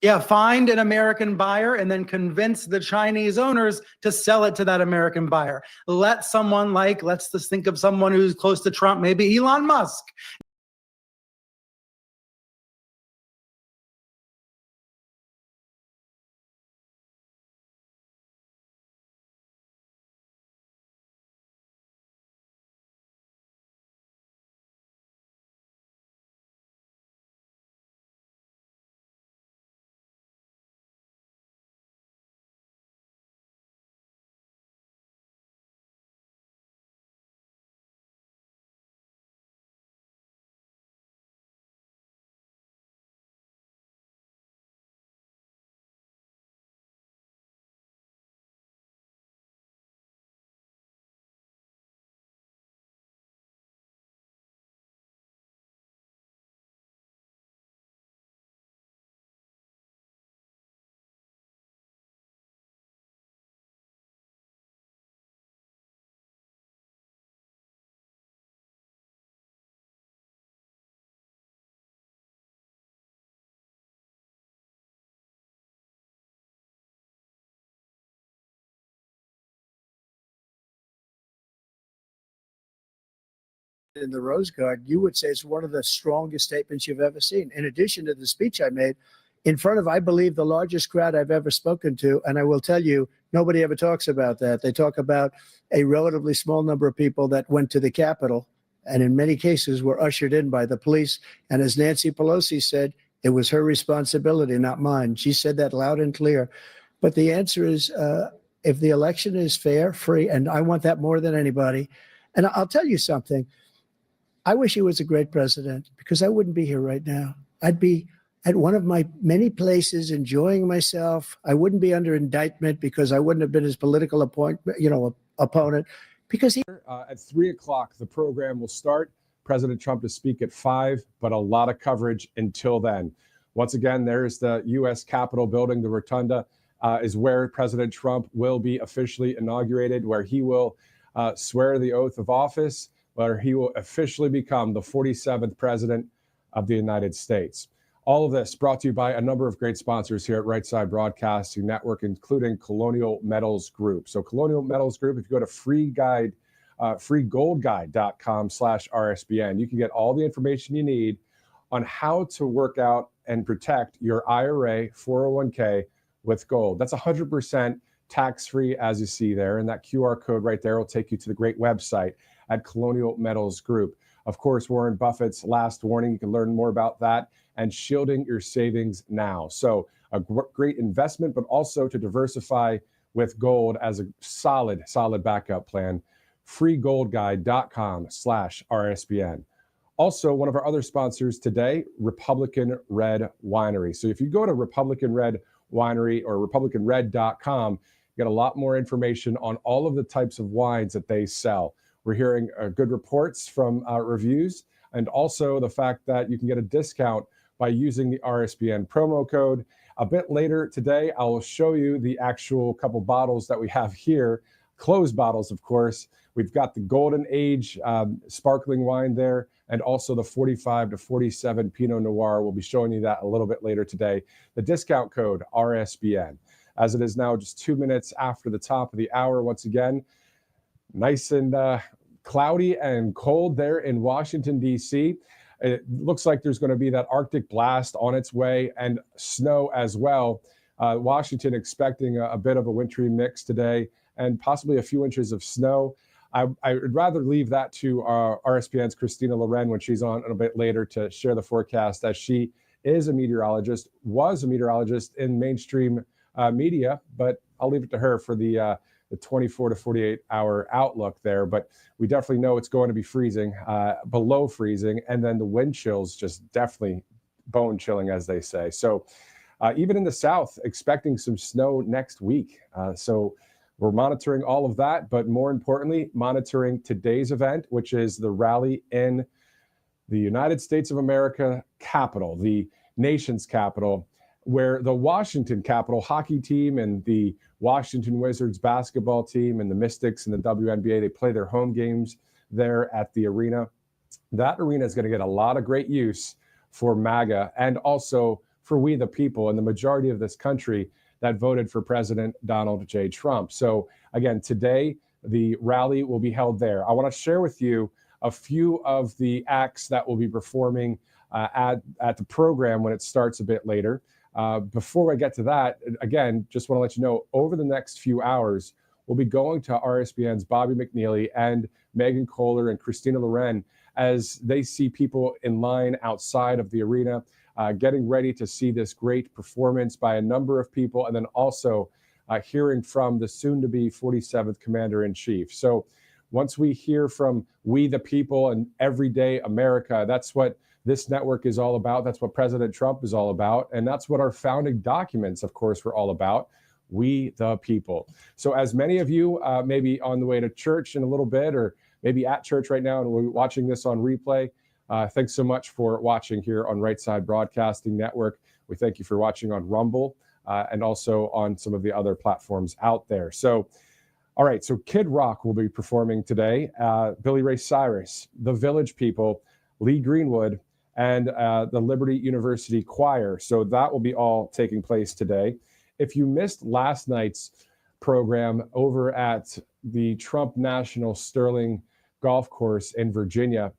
Yeah, find an American buyer and then convince the Chinese owners to sell it to that American buyer. Let someone let's just think of someone who's close to Trump, maybe Elon Musk. In the Rose Garden, you would say it's one of the strongest statements you've ever seen. In addition to the speech I made in front of, I believe, the largest crowd I've ever spoken to. And I will tell you, nobody ever talks about that. They talk about a relatively small number of people that went to the Capitol and in many cases were ushered in by the police. And as Nancy Pelosi said, it was her responsibility, not mine. She said that loud and clear. But the answer is, if the election is fair, free, and I want that more than anybody. And I'll tell you something. I wish he was a great president, because I wouldn't be here right now. I'd be at one of my many places enjoying myself. I wouldn't be under indictment because I wouldn't have been his political opponent. Because he at 3 o'clock, the program will start. President Trump to speak at 5, but a lot of coverage until then. Once again, there's the U.S. Capitol building. The rotunda is where President Trump will be officially inaugurated, where he will swear the oath of office, where he will officially become the 47th president of the United States. All of this brought to you by a number of great sponsors here at Right Side Broadcasting Network, including Colonial Metals Group. So Colonial Metals Group, if you go to freegoldguide.com/RSBN, you can get all the information you need on how to work out and protect your IRA 401k with gold. That's 100% tax-free, as you see there. And that QR code right there will take you to the great website at Colonial Metals Group. Of course, Warren Buffett's last warning, you can learn more about that, and shielding your savings now. So a great investment, but also to diversify with gold as a solid backup plan. freegoldguide.com/RSBN. Also, one of our other sponsors today, Republican Red Winery. So if you go to Republican Red Winery or republicanred.com, you get a lot more information on all of the types of wines that they sell. We're hearing good reports from reviews, and also the fact that you can get a discount by using the RSBN promo code. A bit later today, I will show you the actual couple bottles that we have here, closed bottles, of course. We've got the Golden Age sparkling wine there, and also the 45 to 47 Pinot Noir. We'll be showing you that a little bit later today. The discount code RSBN. As it is now just 2 minutes after the top of the hour, once again, nice and cloudy and cold there in Washington, D.C. It looks like there's going to be that Arctic blast on its way, and snow as well. Washington expecting a bit of a wintry mix today and possibly a few inches of snow. I would rather leave that to RSBN's Christina Loren when she's on a bit later to share the forecast, as she is a meteorologist, was a meteorologist in mainstream media, but I'll leave it to her for the the 24 to 48 hour outlook there, but we definitely know it's going to be freezing, below freezing. And then the wind chills just definitely bone chilling, as they say. So even in the South, expecting some snow next week. So we're monitoring all of that, but more importantly, monitoring today's event, which is the rally in the United States of America Capitol, the nation's capital, where the Washington Capitol hockey team and the Washington Wizards basketball team and the Mystics and the WNBA, they play their home games there at the arena. That arena is going to get a lot of great use for MAGA and also for we the people and the majority of this country that voted for President Donald J. Trump. So again, today, the rally will be held there. I want to share with you a few of the acts that will be performing at the program when it starts a bit later. Before I get to that, again, just want to let you know, over the next few hours, we'll be going to RSBN's Bobby McNeely and Megan Kohler and Christina Loren as they see people in line outside of the arena, getting ready to see this great performance by a number of people, and then also hearing from the soon-to-be 47th Commander-in-Chief. So once we hear from we the people and everyday America, that's what this network is all about. That's what President Trump is all about. And that's what our founding documents, of course, were all about. We the people. So as many of you may be on the way to church in a little bit, or maybe at church right now and we're watching this on replay, thanks so much for watching here on Right Side Broadcasting Network. We thank you for watching on Rumble and also on some of the other platforms out there. So, all right, so Kid Rock will be performing today, Billy Ray Cyrus, the Village People, Lee Greenwood, and the Liberty University Choir. So that will be all taking place today. If you missed last night's program over at the Trump National Sterling Golf Course in Virginia,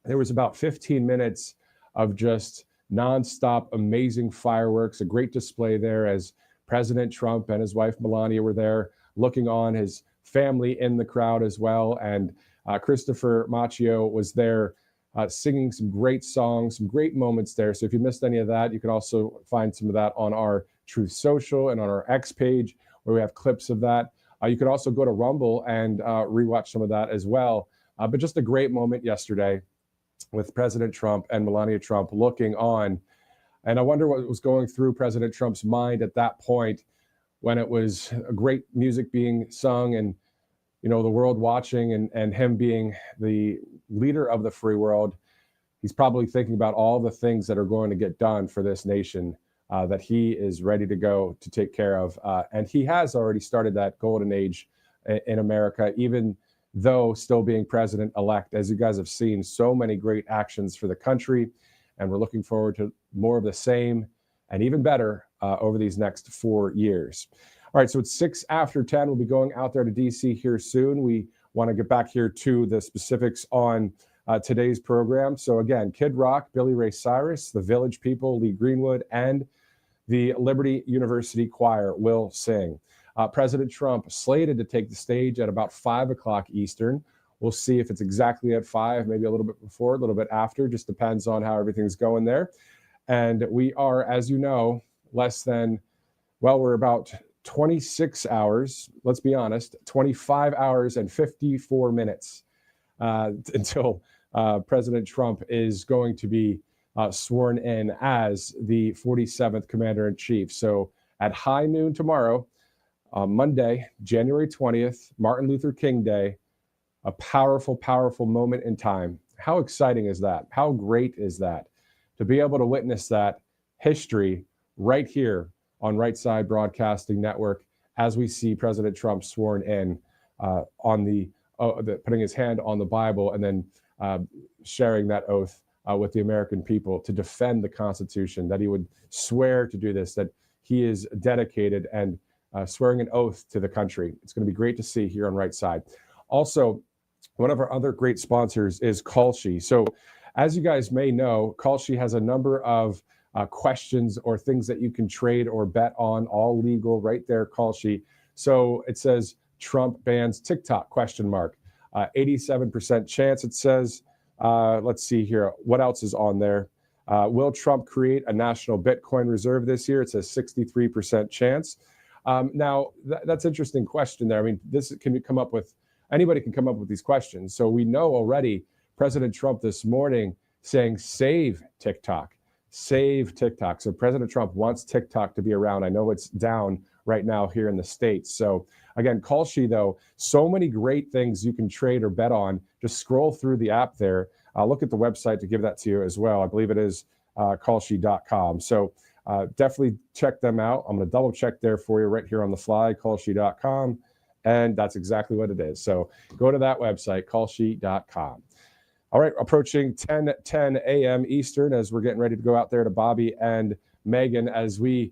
there was about 15 minutes of just nonstop amazing fireworks, a great display there as President Trump and his wife Melania were there looking on, his family in the crowd as well. And Christopher Macchio was there singing some great songs, some great moments there. So if you missed any of that, you can also find some of that on our Truth Social and on our X page where we have clips of that. You could also go to Rumble and rewatch some of that as well. But just a great moment yesterday with President Trump and Melania Trump looking on. And I wonder what was going through President Trump's mind at that point when it was a great music being sung and, you know, the world watching and him being the leader of the free world. He's probably thinking about all the things that are going to get done for this nation that he is ready to go to take care of. And he has already started that golden age in America, even though still being president-elect. As you guys have seen, so many great actions for the country, and we're looking forward to more of the same and even better over these next 4 years. All right, so it's 6 after 10. We'll be going out there to DC here soon. We want to get back here to the specifics on today's program. So again, Kid Rock, Billy Ray Cyrus, the Village People, Lee Greenwood, and the Liberty University Choir will sing. President Trump slated to take the stage at about 5 o'clock Eastern. We'll see if it's exactly at 5, maybe a little bit before, a little bit after, just depends on how everything's going there. And we are, as you know, we're about 26 hours, let's be honest, 25 hours and 54 minutes until President Trump is going to be sworn in as the 47th Commander-in-Chief. So at high noon tomorrow, Monday, January 20th, Martin Luther King Day, a powerful, powerful moment in time. How exciting is that? How great is that? To be able to witness that history right here on Right Side Broadcasting Network as we see President Trump sworn in putting his hand on the Bible and then sharing that oath with the American people to defend the Constitution, that he would swear to do this, that he is dedicated and swearing an oath to the country. It's going to be great to see here on Right Side. Also, one of our other great sponsors is Kalshi. So as you guys may know, Kalshi has a number of questions or things that you can trade or bet on, all legal right there, Kalshi. So it says Trump bans TikTok, 87% chance it says. Let's see here. What else is on there? Will Trump create a national Bitcoin reserve this year? It says 63% chance. Now, that's an interesting question there. I mean, this can come up with, anybody can come up with these questions. So we know already President Trump this morning saying, save TikTok, save TikTok. So President Trump wants TikTok to be around. I know it's down right now here in the States. So again, Kalshi, though, so many great things you can trade or bet on. Just scroll through the app there. I'll look at the website to give that to you as well. I believe it is Kalshi.com. So definitely check them out. I'm going to double check there for you right here on the fly, Kalshi.com. And that's exactly what it is. So go to that website, Kalshi.com. All right, approaching 10 a.m. Eastern as we're getting ready to go out there to Bobby and Megan as we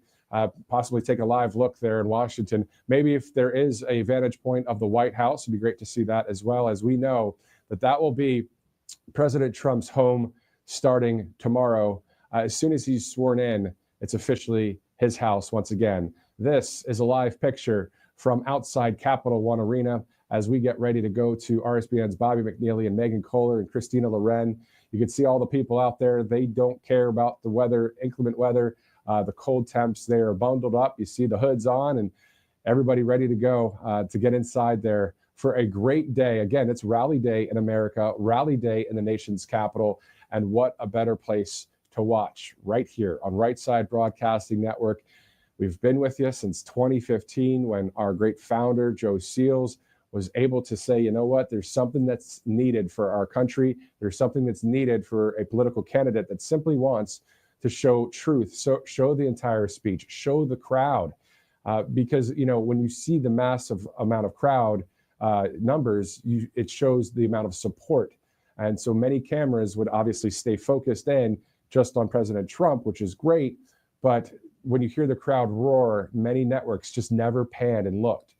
possibly take a live look there in Washington. Maybe if there is a vantage point of the White House, it'd be great to see that as well, as we know that that will be President Trump's home starting tomorrow. As soon as he's sworn in, it's officially his house once again. This is a live picture from outside Capital One Arena as we get ready to go to RSBN's Bobby McNeely and Megan Kohler and Christina Loren. You can see all the people out there. They don't care about the weather, inclement weather, the cold temps. They are bundled up. You see the hoods on and everybody ready to go to get inside there for a great day. Again, it's Rally Day in America, Rally Day in the nation's capital. And what a better place to watch right here on Right Side Broadcasting Network. We've been with you since 2015 when our great founder, Joe Seals, was able to say, you know what, there's something that's needed for our country. There's something that's needed for a political candidate that simply wants to show truth, so show the entire speech, show the crowd. Because, you know, when you see the massive amount of crowd numbers, it shows the amount of support. And so many cameras would obviously stay focused in just on President Trump, which is great. But when you hear the crowd roar, many networks just never panned and looked.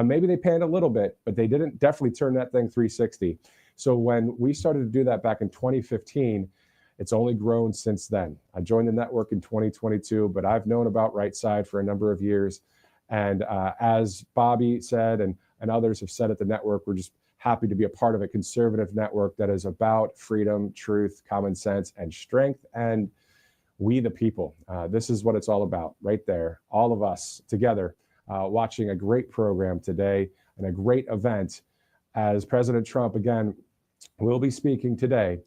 Maybe they panned a little bit, but they didn't definitely turn that thing 360. So when we started to do that back in 2015, it's only grown since then. I joined the network in 2022, but I've known about Right Side for a number of years. And as Bobby said, and others have said at the network, we're just happy to be a part of a conservative network that is about freedom, truth, common sense, and strength. And we the people. This is what it's all about right there. All of us together watching a great program today and a great event as President Trump, again, will be speaking today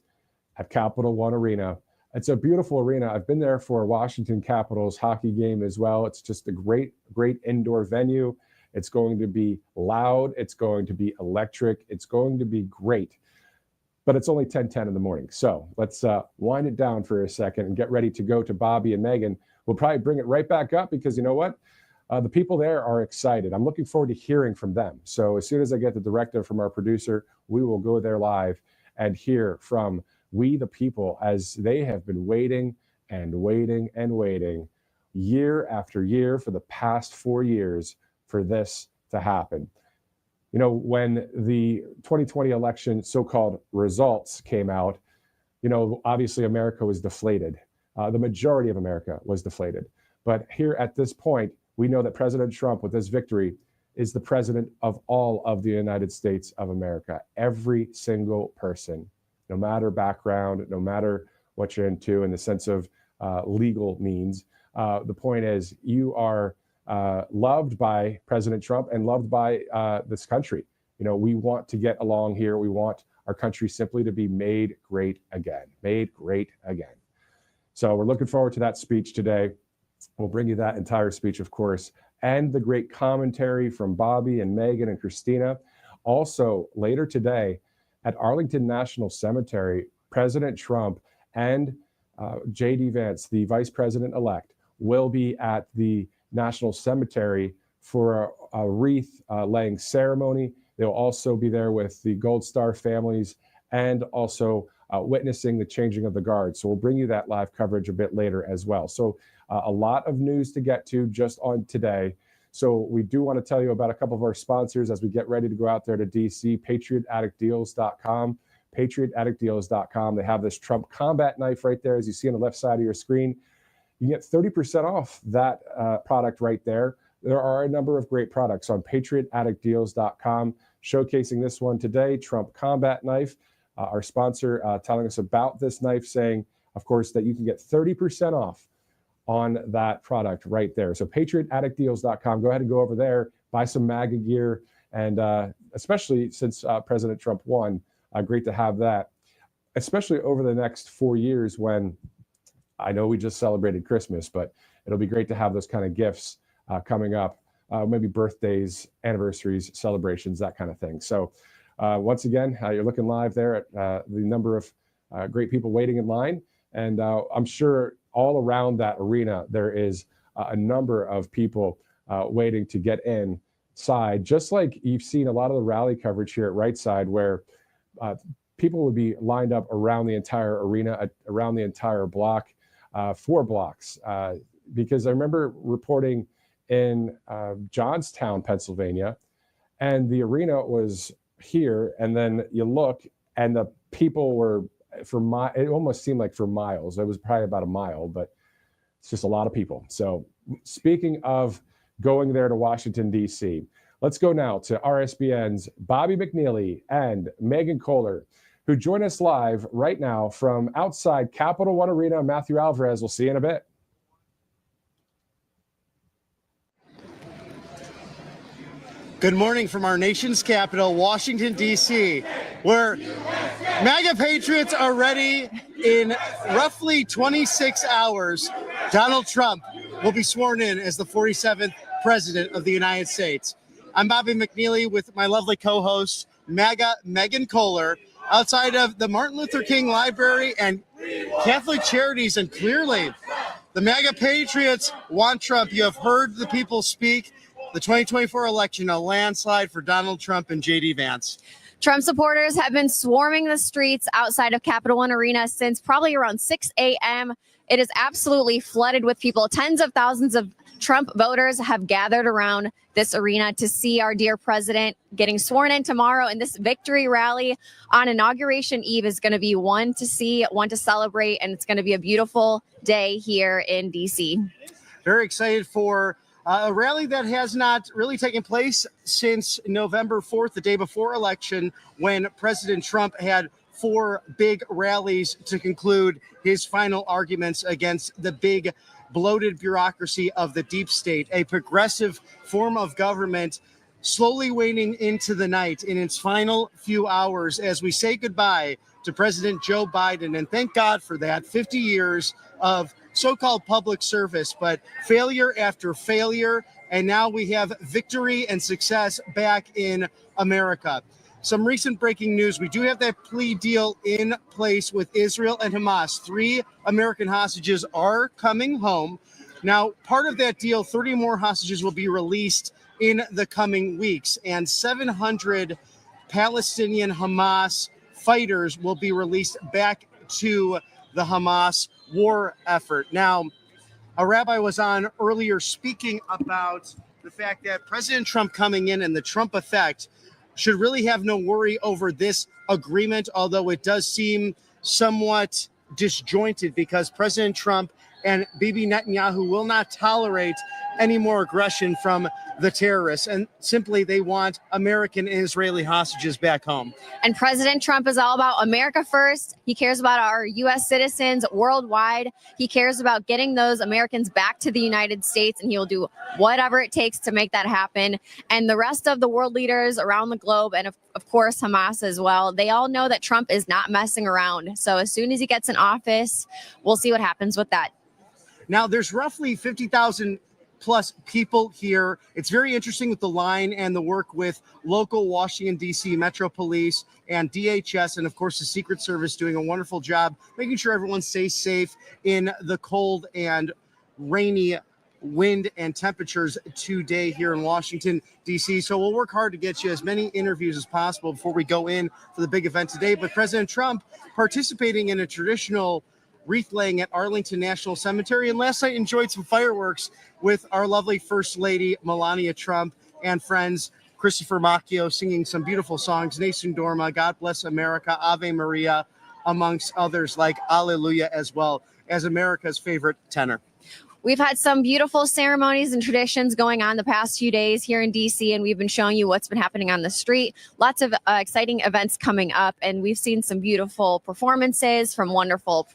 at Capital One Arena. It's a beautiful arena. I've been there for a Washington Capitals hockey game as well. It's just a great, great indoor venue. It's going to be loud. It's going to be electric. It's going to be great. But it's only 10:10 in the morning. So let's wind it down for a second and get ready to go to Bobby and Megan. We'll probably bring it right back up because you know what? The people there are excited. I'm looking forward to hearing from them. So as soon as I get the directive from our producer, we will go there live and hear from we the people as they have been waiting and waiting and waiting year after year for the past 4 years for this to happen. You know, when the 2020 election so-called results came out, you know, obviously America was deflated. The majority of America was deflated. But here at this point, we know that President Trump, with this victory, is the president of all of the United States of America. Every single person, no matter background, no matter what you're into in the sense of legal means. The point is, you are loved by President Trump and loved by this country. You know, we want to get along here. We want our country simply to be made great again, made great again. So we're looking forward to that speech today. We'll bring you that entire speech, of course, and the great commentary from Bobby and Megan and Christina. Also, later today at Arlington National Cemetery, President Trump and J.D. Vance, the vice president-elect, will be at the National Cemetery for a wreath laying ceremony. They'll also be there with the Gold Star families and also witnessing the changing of the guard. So we'll bring you that live coverage a bit later as well. So a lot of news to get to just on today. So we do want to tell you about a couple of our sponsors as we get ready to go out there to DC, patriotaddictdeals.com, patriotaddictdeals.com. They have this Trump combat knife right there, as you see on the left side of your screen. You get 30% off that product right there. There are a number of great products on patriotaddictdeals.com. Showcasing this one today, Trump combat knife. Our sponsor telling us about this knife, saying, of course, that you can get 30% off on that product right there. So patriotaddictdeals.com. Go ahead and go over there, buy some MAGA gear, and especially since President Trump won, great to have that, especially over the next 4 years when I know we just celebrated Christmas, but it'll be great to have those kind of gifts coming up, maybe birthdays, anniversaries, celebrations, that kind of thing. So once again, you're looking live there at the number of great people waiting in line. And I'm sure all around that arena, there is a number of people waiting to get inside, just like you've seen a lot of the rally coverage here at Right Side, where people would be lined up around the entire arena, around the entire block, 4 blocks. Because I remember reporting in Johnstown, Pennsylvania, and the arena was here, and then you look, and the people were it almost seemed like for miles. It was probably about a mile, but it's just a lot of people. So speaking of going there to Washington, D.C., let's go now to RSBN's Bobby McNeely and Megan Kohler, who join us live right now from outside Capital One Arena. Matthew Alvarez, we'll see you in a bit. Good morning from our nation's capital, Washington, D.C., where MAGA patriots are ready. In roughly 26 hours, Donald Trump will be sworn in as the 47th president of the United States. I'm Bobby McNeely with my lovely co-host, MAGA Megan Kohler, outside of the Martin Luther King Library and Catholic Charities. And clearly, the MAGA patriots want Trump. You have heard the people speak. The 2024 election, a landslide for Donald Trump and J.D. Vance. Trump supporters have been swarming the streets outside of Capital One Arena since probably around 6 a.m. It is absolutely flooded with people. Tens of thousands of Trump voters have gathered around this arena to see our dear president getting sworn in tomorrow. And this victory rally on Inauguration Eve is going to be one to see, one to celebrate, and it's going to be a beautiful day here in D.C. Very excited for a rally that has not really taken place since November 4th, the day before election, when President Trump had 4 big rallies to conclude his final arguments against the big bloated bureaucracy of the deep state, a progressive form of government slowly waning into the night in its final few hours as we say goodbye to President Joe Biden. And thank God for that. 50 years of so-called public service, but failure after failure. And now we have victory and success back in America. Some recent breaking news. We do have that plea deal in place with Israel and Hamas. 3 American hostages are coming home. Now, part of that deal, 30 more hostages will be released in the coming weeks, and 700 Palestinian Hamas fighters will be released back to the Hamas war effort. Now, a rabbi was on earlier speaking about the fact that President Trump coming in and the Trump effect should really have no worry over this agreement, although it does seem somewhat disjointed because President Trump and Bibi Netanyahu will not tolerate any more aggression from the terrorists. And simply, they want American and Israeli hostages back home. And President Trump is all about America first. He cares about our U.S. citizens worldwide. He cares about getting those Americans back to the United States, and he will do whatever it takes to make that happen. And the rest of the world leaders around the globe, and of course, Hamas as well, they all know that Trump is not messing around. So as soon as he gets in office, we'll see what happens with that. Now, there's roughly 50,000 plus people here. It's very interesting with the line and the work with local Washington, D.C. Metro Police and DHS, and of course the Secret Service doing a wonderful job making sure everyone stays safe in the cold and rainy wind and temperatures today here in Washington, D.C. So we'll work hard to get you as many interviews as possible before we go in for the big event today. But President Trump participating in a traditional wreath laying at Arlington National Cemetery, and last night enjoyed some fireworks with our lovely First Lady Melania Trump and friends Christopher Macchio singing some beautiful songs, Nessun Dorma, God Bless America, Ave Maria, amongst others like Alleluia, as well as America's favorite tenor. We've had some beautiful ceremonies and traditions going on the past few days here in D.C., and we've been showing you what's been happening on the street. Lots of exciting events coming up, and we've seen some beautiful performances from wonderful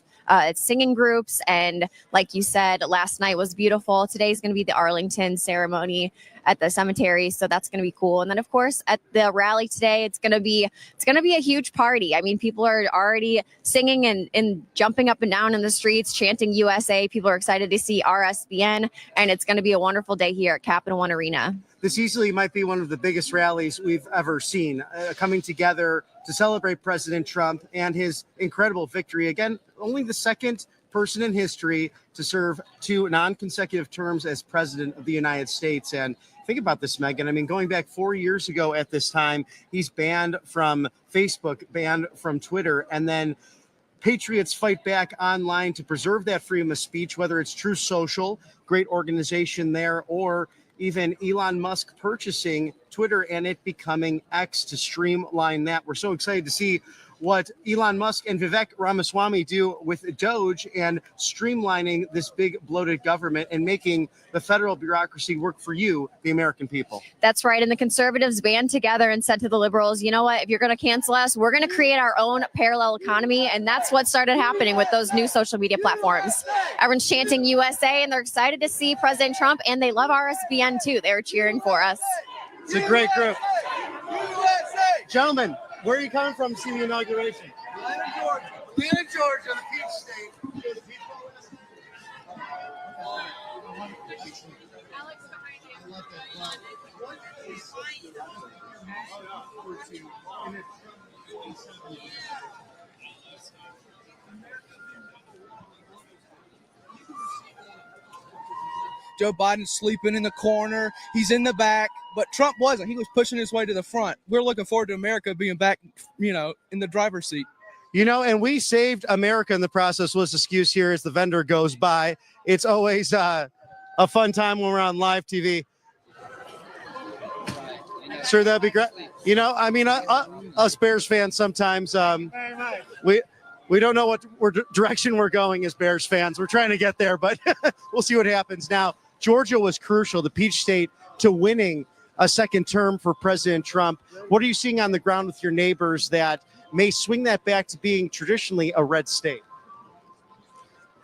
singing groups. And like you said, last night was beautiful. Today's going to be the Arlington ceremony at the cemetery, so that's going to be cool. And then of course at the rally today, it's going to be a huge party. I mean, people are already singing and jumping up and down in the streets, chanting USA. People are excited to see RSBN, and it's going to be a wonderful day here at Capital One Arena. This easily might be one of the biggest rallies we've ever seen, coming together to celebrate President Trump and his incredible victory. Again, only the second person in history to serve 2 non-consecutive terms as president of the United States. And think about this, Megan. I mean, going back 4 years ago at this time, he's banned from Facebook, banned from Twitter, and then patriots fight back online to preserve that freedom of speech, whether it's True Social, great organization there, or even Elon Musk purchasing Twitter and it becoming X to streamline that. We're so excited to see what Elon Musk and Vivek Ramaswamy do with Doge and streamlining this big bloated government and making the federal bureaucracy work for you, the American people. That's right. And the conservatives band together and said to the liberals, you know what, if you're going to cancel us, we're going to create our own parallel economy. And that's what started happening with those new social media platforms. Everyone's chanting USA, and they're excited to see President Trump, and they love RSBN too. They're cheering for us. It's a great group. Gentlemen, where are you coming from to see the inauguration? Atlanta, Georgia, the Peach State. Joe Biden's sleeping in the corner. He's in the back, but Trump wasn't. He was pushing his way to the front. We're looking forward to America being back, in the driver's seat. And we saved America in the process. Was excuse here as the vendor goes by. It's always a fun time when we're on live TV. Sure, that'd be great. Us Bears fans sometimes we don't know what direction we're going as Bears fans. We're trying to get there, but we'll see what happens. Now, Georgia was crucial, the Peach State, to winning a second term for President Trump. What are you seeing on the ground with your neighbors that may swing that back to being traditionally a red state?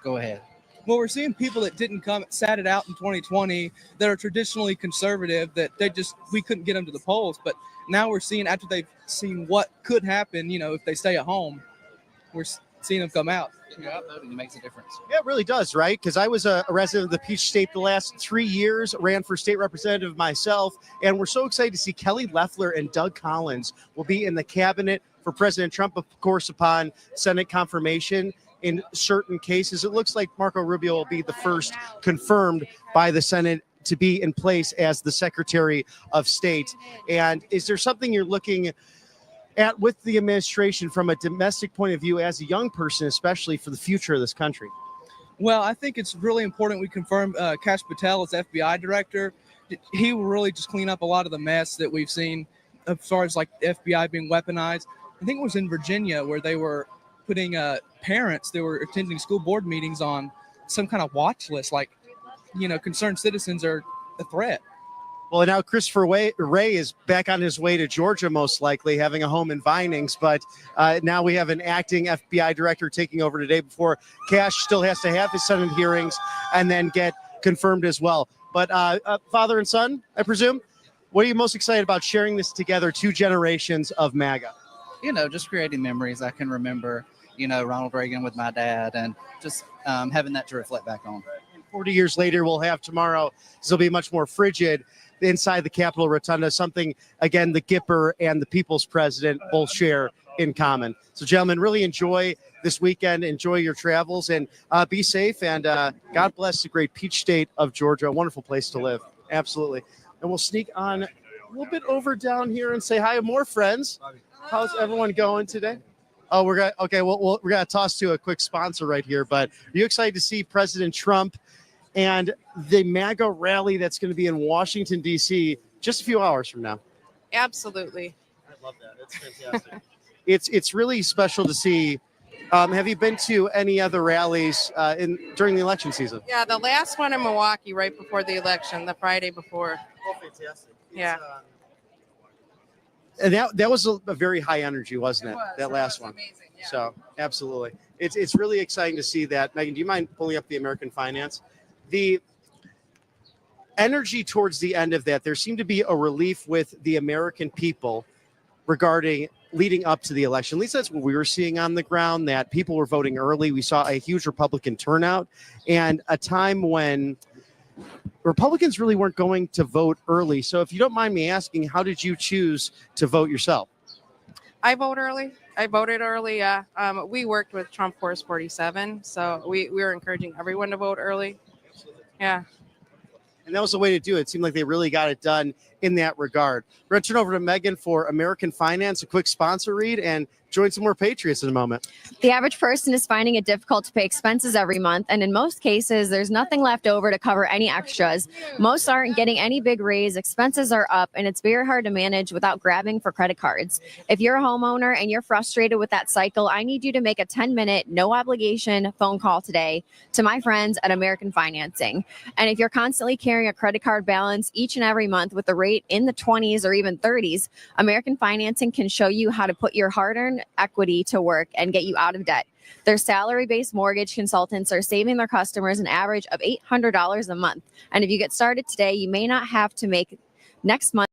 Go ahead. Well, we're seeing people that sat it out in 2020 that are traditionally conservative, that we couldn't get them to the polls. But now we're seeing, after they've seen what could happen, if they stay at home, we're seeing them come out. Voting makes a difference. Yeah, it really does, right? Because I was a resident of the Peach State the last 3 years, ran for state representative myself, and we're so excited to see Kelly Loeffler and Doug Collins will be in the cabinet for President Trump, of course, upon Senate confirmation. In certain cases, it looks like Marco Rubio will be the first confirmed by the Senate to be in place as the Secretary of State. And is there something you're looking at with the administration from a domestic point of view as a young person, especially for the future of this country? Well, I think it's really important we confirm Kash Patel as FBI director. He will really just clean up a lot of the mess that we've seen as far as like the FBI being weaponized. I think it was in Virginia where they were putting parents that were attending school board meetings on some kind of watch list, like, concerned citizens are a threat. Well, now Christopher Wray is back on his way to Georgia, most likely having a home in Vinings. But now we have an acting FBI director taking over today before Kash still has to have his Senate hearings and then get confirmed as well. But father and son, I presume, what are you most excited about sharing this together, 2 generations of MAGA? Just creating memories. I can remember, Ronald Reagan with my dad and just having that to reflect back on. 40 years later, we'll have tomorrow. This will be much more frigid inside the Capitol Rotunda, something, again, the Gipper and the People's President both share in common. So, gentlemen, really enjoy this weekend. Enjoy your travels and be safe. And God bless the great Peach State of Georgia. A wonderful place to live. Absolutely. And we'll sneak on a little bit over down here and say hi to more friends. How's everyone going today? Oh, we're gonna toss to a quick sponsor right here. But are you excited to see President Trump and the MAGA rally that's going to be in Washington, D.C. just a few hours from now? Absolutely. I love that. That's fantastic. It's really special to see. Have you been to any other rallies during the election season? Yeah, the last one in Milwaukee right before the election, the Friday before. Oh, fantastic. Yeah. And that was a very high energy, wasn't it? That last one. Amazing, yeah. So absolutely. It's really exciting to see that. Megan, do you mind pulling up the American Finance? The energy towards the end of that, there seemed to be a relief with the American people regarding leading up to the election. At least that's what we were seeing on the ground, that people were voting early. We saw a huge Republican turnout and a time when Republicans really weren't going to vote early. So if you don't mind me asking, how did you choose to vote yourself? I vote early. I voted early. We worked with Trump Force 47, so we were encouraging everyone to vote early. Yeah. And that was the way to do it. It seemed like they really got it done in that regard. We're going to turn over to Megan for American Finance, a quick sponsor read, and join some more Patriots in a moment. The average person is finding it difficult to pay expenses every month, and in most cases, there's nothing left over to cover any extras. Most aren't getting any big raise, expenses are up, and it's very hard to manage without grabbing for credit cards. If you're a homeowner and you're frustrated with that cycle, I need you to make a 10-minute, no-obligation phone call today to my friends at American Financing. And if you're constantly carrying a credit card balance each and every month with a rate in the 20s or even 30s, American Financing can show you how to put your hard-earned equity to work and get you out of debt. Their salary-based mortgage consultants are saving their customers an average of $800 a month. And if you get started today, you may not have to make next month.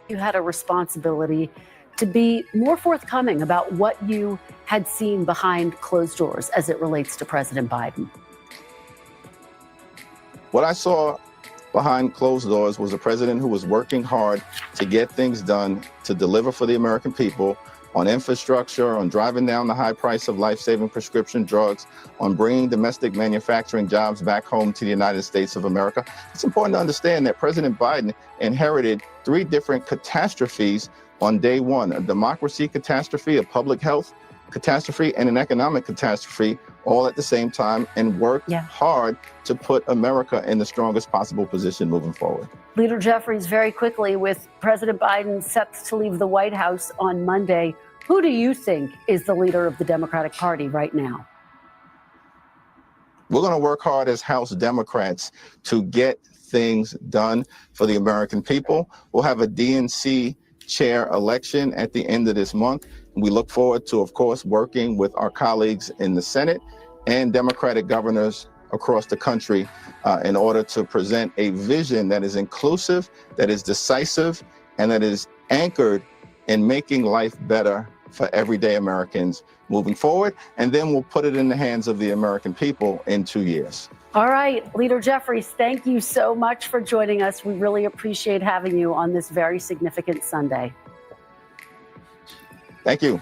You had a responsibility to be more forthcoming about what you had seen behind closed doors as it relates to President Biden. What I saw behind closed doors was a president who was working hard to get things done, to deliver for the American people on infrastructure, on driving down the high price of life-saving prescription drugs, on bringing domestic manufacturing jobs back home to the United States of America. It's important to understand that President Biden inherited 3 different catastrophes on day one: a democracy catastrophe, a public health catastrophe, and an economic catastrophe, all at the same time, and worked hard to put America in the strongest possible position moving forward. Leader Jeffries, very quickly, with President Biden set to leave the White House on Monday, who do you think is the leader of the Democratic Party right now? We're going to work hard as House Democrats to get things done for the American people. We'll have a DNC chair election at the end of this month. We look forward to, of course, working with our colleagues in the Senate and Democratic governors across the country in order to present a vision that is inclusive, that is decisive, and that is anchored in making life better for everyday Americans moving forward. And then we'll put it in the hands of the American people in 2 years. All right, Leader Jeffries, thank you so much for joining us. We really appreciate having you on this very significant Sunday. Thank you.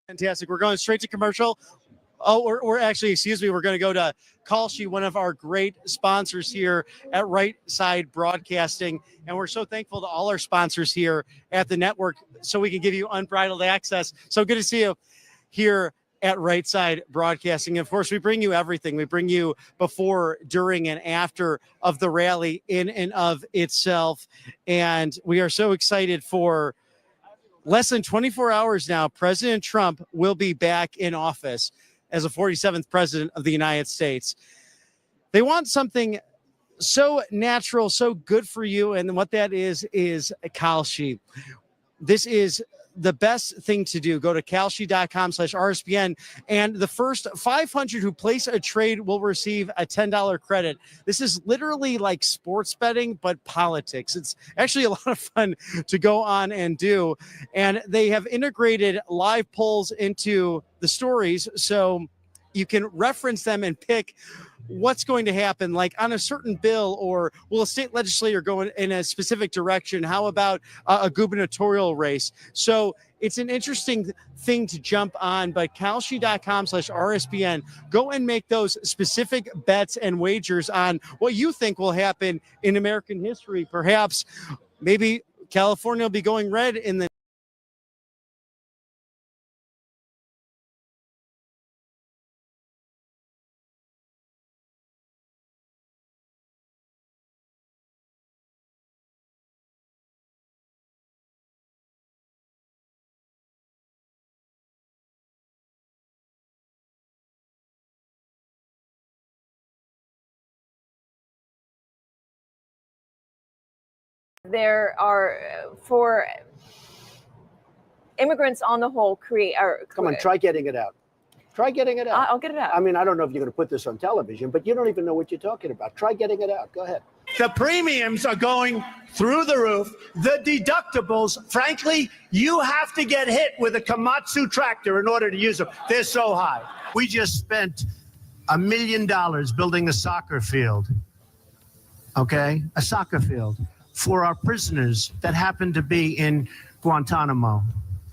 Fantastic. We're going straight to commercial. Oh, we're actually, excuse me, we're going to go to Kalshi, one of our great sponsors here at Right Side Broadcasting. And we're so thankful to all our sponsors here at the network so we can give you unbridled access. So good to see you here at Right Side Broadcasting. Of course, we bring you everything. We bring you before, during, and after of the rally in and of itself. And we are so excited for less than 24 hours now, President Trump will be back in office as the 47th president of the United States. They want something so natural, so good for you. And what that is Kalshi. This is the best thing to do. Go to kalshi.com/RSBN, and the first 500 who place a trade will receive a $10 credit. This is literally like sports betting, but politics. It's actually a lot of fun to go on and do. And they have integrated live polls into the stories, so you can reference them and pick what's going to happen, like on a certain bill, or will a state legislator go in a specific direction? How about a gubernatorial race? So it's an interesting thing to jump on, but kalshi.com/RSBN, go and make those specific bets and wagers on what you think will happen in American history. Perhaps maybe California will be going red in the there are for immigrants on the whole Come on, try getting it out. Try getting it out. I'll get it out. I mean, I don't know if you're going to put this on television, but you don't even know what you're talking about. Try getting it out. Go ahead. The premiums are going through the roof. The deductibles, frankly, you have to get hit with a Komatsu tractor in order to use them. They're so high. We just spent $1 million building a soccer field. Okay? A soccer field for our prisoners that happen to be in Guantanamo.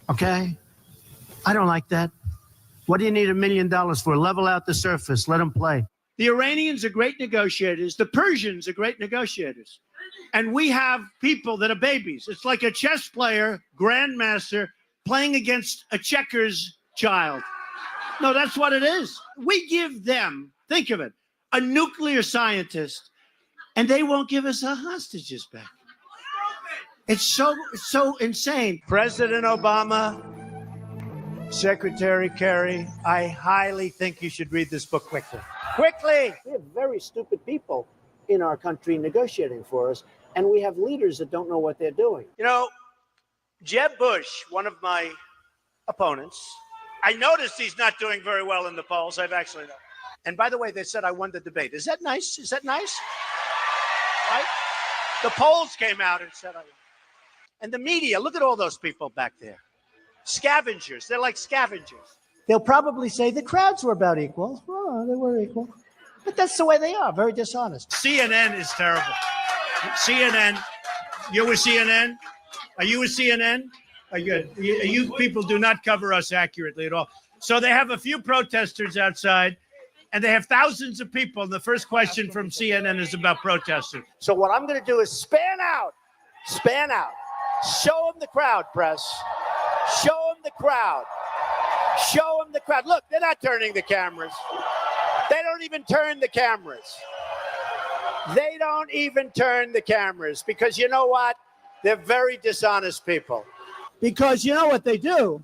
Okay? I don't like that. What do you need $1 million for? Level out the surface. Let them play. The Iranians are great negotiators. The Persians are great negotiators. And we have people that are babies. It's like a chess player, grandmaster, playing against a checkers child. No, that's what it is. We give them, think of it, a nuclear scientist, and they won't give us our hostages back. It's so insane. President Obama, Secretary Kerry, I highly think you should read this book quickly. Quickly! We have very stupid people in our country negotiating for us, and we have leaders that don't know what they're doing. You know, Jeb Bush, one of my opponents, I noticed he's not doing very well in the polls. I've actually noticed. And by the way, they said I won the debate. Is that nice? Is that nice? Right? The polls came out and said I won. And the media, look at all those people back there. Scavengers. They're like scavengers. They'll probably say the crowds were about equal. Oh, they were equal. But that's the way they are, very dishonest. CNN is terrible. CNN. You're with CNN? Are you with CNN? You people do not cover us accurately at all. So they have a few protesters outside, and they have thousands of people. And the first question from CNN is about protesters. So what I'm going to do is span out. Show them the crowd, press. Show them the crowd. Show them the crowd. Look, they're not turning the cameras. They don't even turn the cameras. They don't even turn the cameras because you know what? They're very dishonest people. Because you know what they do?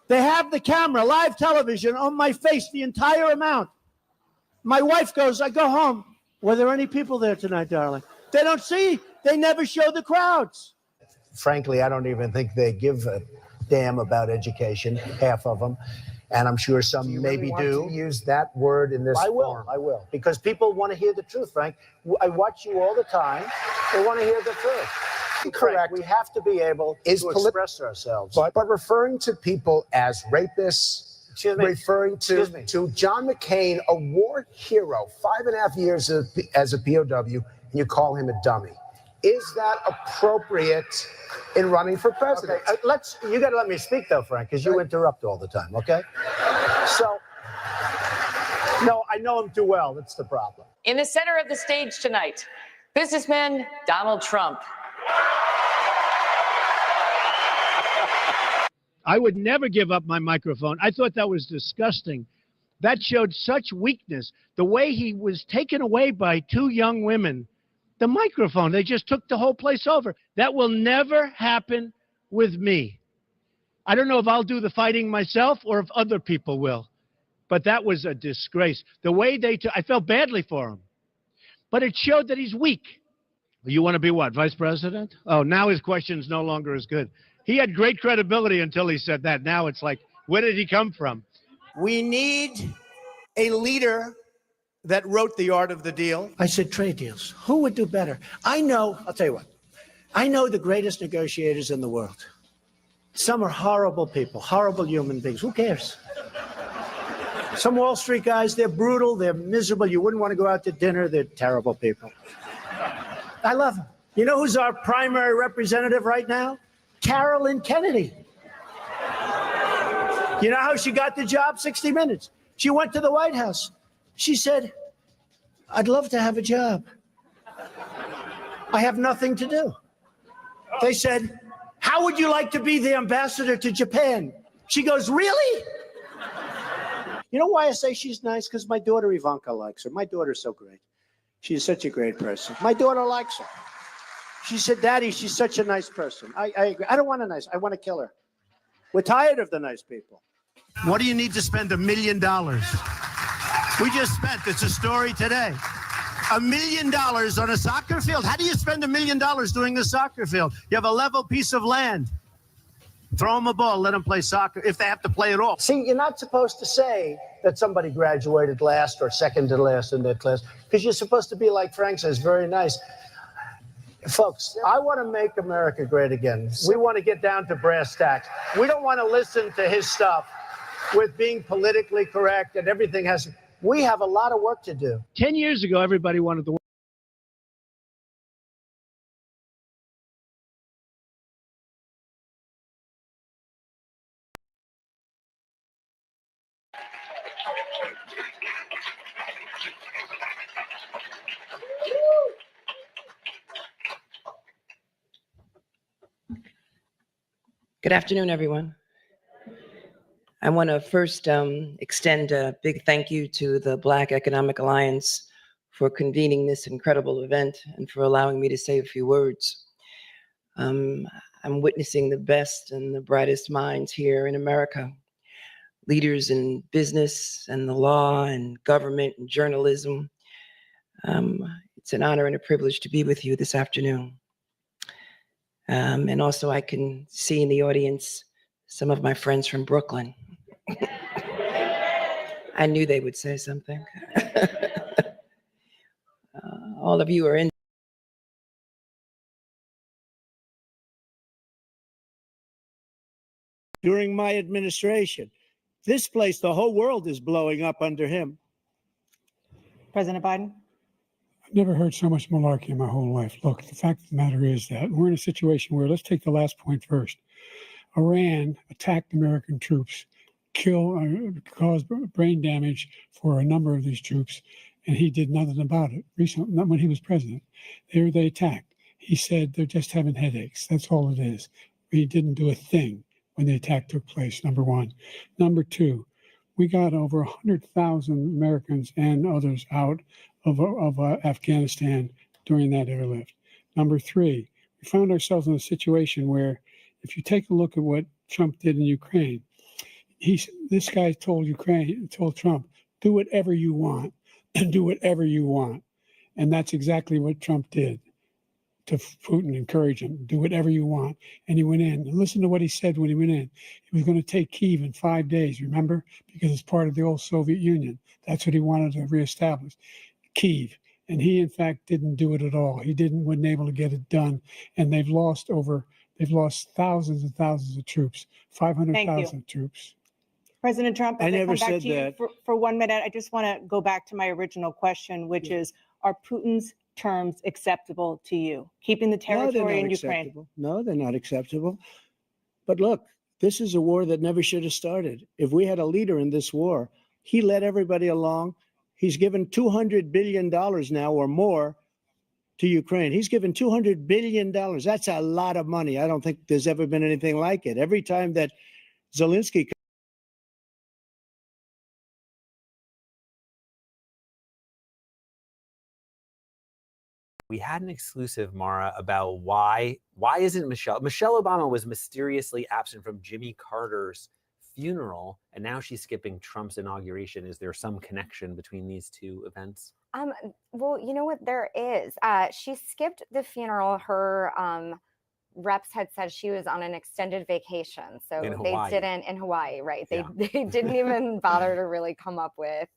They have the camera, live television on my face, the entire amount. My wife goes, I go home. Were there any people there tonight, darling? They don't see. They never show the crowds. Frankly, I don't even think they give a damn about education, half of them. And I'm sure some maybe do. Use that word in this form. I will. Because people want to hear the truth, Frank. I watch you all the time. They want to hear the truth. Correct. We have to be able to express ourselves. But referring to people as rapists, referring to John McCain, a war hero, 5.5 years as a POW, and you call him a dummy. Is that appropriate in running for president? Okay, you got to let me speak, though, Frank, because you interrupt all the time, okay? So, no, I know him too well. That's the problem. In the center of the stage tonight, businessman Donald Trump. I would never give up my microphone. I thought that was disgusting. That showed such weakness. The way he was taken away by two young women. The microphone, they just took the whole place over. That will never happen with me. I don't know if I'll do the fighting myself or if other people will. But that was a disgrace. The way I felt badly for him. But it showed that he's weak. You want to be what, vice president? Oh, now his question's no longer as good. He had great credibility until he said that. Now it's like, where did he come from? We need a leader that wrote The Art of the Deal. I said trade deals. Who would do better? I'll tell you what. I know the greatest negotiators in the world. Some are horrible people, horrible human beings. Who cares? Some Wall Street guys, they're brutal, they're miserable. You wouldn't want to go out to dinner. They're terrible people. I love them. You know who's our primary representative right now? Carolyn Kennedy. You know how she got the job? 60 Minutes. She went to the White House. She said, I'd love to have a job. I have nothing to do. They said, how would you like to be the ambassador to Japan? She goes, really? You know why I say she's nice? Because my daughter Ivanka likes her. My daughter's so great. She's such a great person. My daughter likes her. She said, Daddy, she's such a nice person. I agree. I don't want I want to kill her. We're tired of the nice people. What do you need to spend $1 million? We just spent, it's a story today, $1 million on a soccer field. How do you spend $1 million doing a soccer field? You have a level piece of land. Throw them a ball, let them play soccer if they have to play at all. See, you're not supposed to say that somebody graduated last or second to last in their class, because you're supposed to be, like Frank says, very nice. Folks, I want to make America great again. We want to get down to brass tacks. We don't want to listen to his stuff with being politically correct and everything has. We have a lot of work to do. 10 years ago, everybody wanted the Good afternoon, everyone. I want to first extend a big thank you to the Black Economic Alliance for convening this incredible event and for allowing me to say a few words. I'm witnessing the best and the brightest minds here in America, leaders in business and the law and government and journalism. It's an honor and a privilege to be with you this afternoon. And also I can see in the audience some of my friends from Brooklyn. I knew they would say something. All of you are in. During my administration, this place, the whole world is blowing up under him. President Biden? I've never heard so much malarkey in my whole life. Look, the fact of the matter is that we're in a situation where, let's take the last point first. Iran attacked American troops, caused brain damage for a number of these troops, and he did nothing about it. Recently, not when he was president. They attacked. He said they're just having headaches. That's all it is. He didn't do a thing when the attack took place, number one. Number two, we got over 100,000 Americans and others out of Afghanistan during that airlift. Number three, we found ourselves in a situation where, if you take a look at what Trump did in Ukraine, this guy told Trump, do whatever you want and do whatever you want. And that's exactly what Trump did to Putin, encourage him, do whatever you want. And he went in. And listen to what he said when he went in. He was going to take Kyiv in 5 days, remember? Because it's part of the old Soviet Union. That's what he wanted to reestablish, Kyiv. And he, in fact, didn't do it at all. He wasn't able to get it done. And they've lost thousands and thousands of troops, 500,000 troops. President Trump, I as never come back said to you that. for 1 minute, I just want to go back to my original question, which is, are Putin's terms acceptable to you? Keeping the territory in Ukraine? Acceptable. No, they're not acceptable. But look, this is a war that never should have started. If we had a leader in this war, he led everybody along. He's given $200 billion now or more to Ukraine. He's given $200 billion. That's a lot of money. I don't think there's ever been anything like it. Every time that Zelensky We had an exclusive, Mara, about why isn't Michelle Obama was mysteriously absent from Jimmy Carter's funeral, and now she's skipping Trump's inauguration. Is there some connection between these two events? Well, you know what, there is. She skipped the funeral. Her reps had said she was on an extended vacation, so they didn't in Hawaii, right? They didn't even bother to really come up with,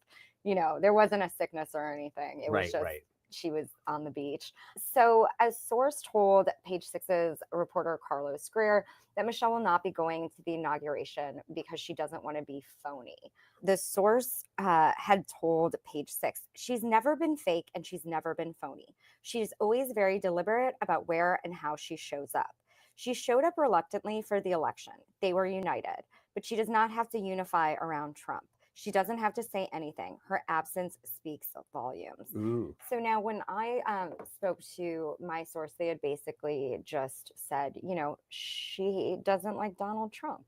there wasn't a sickness or anything. It was just she was on the beach. So a source told Page Six's reporter Carlos Greer that Michelle will not be going to the inauguration because she doesn't want to be phony. The source had told Page Six, she's never been fake and she's never been phony. She's always very deliberate about where and how she shows up. She showed up reluctantly for the election. They were united, but she does not have to unify around Trump. She doesn't have to say anything. Her absence speaks volumes. Ooh. So now when I spoke to my source, they had basically just said, she doesn't like Donald Trump.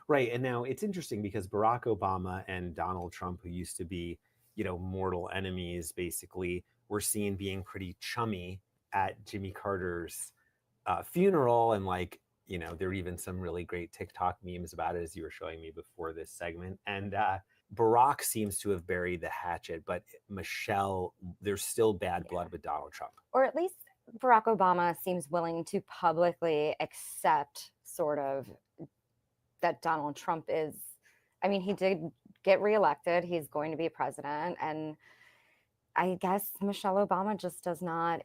Right. And now it's interesting because Barack Obama and Donald Trump, who used to be, mortal enemies, basically, were seen being pretty chummy at Jimmy Carter's funeral. And there were even some really great TikTok memes about it, as you were showing me before this segment. And Barack seems to have buried the hatchet, but Michelle, there's still bad blood with Donald Trump. Or at least Barack Obama seems willing to publicly accept sort of that Donald Trump is, he did get reelected. He's going to be president. And I guess Michelle Obama just does not,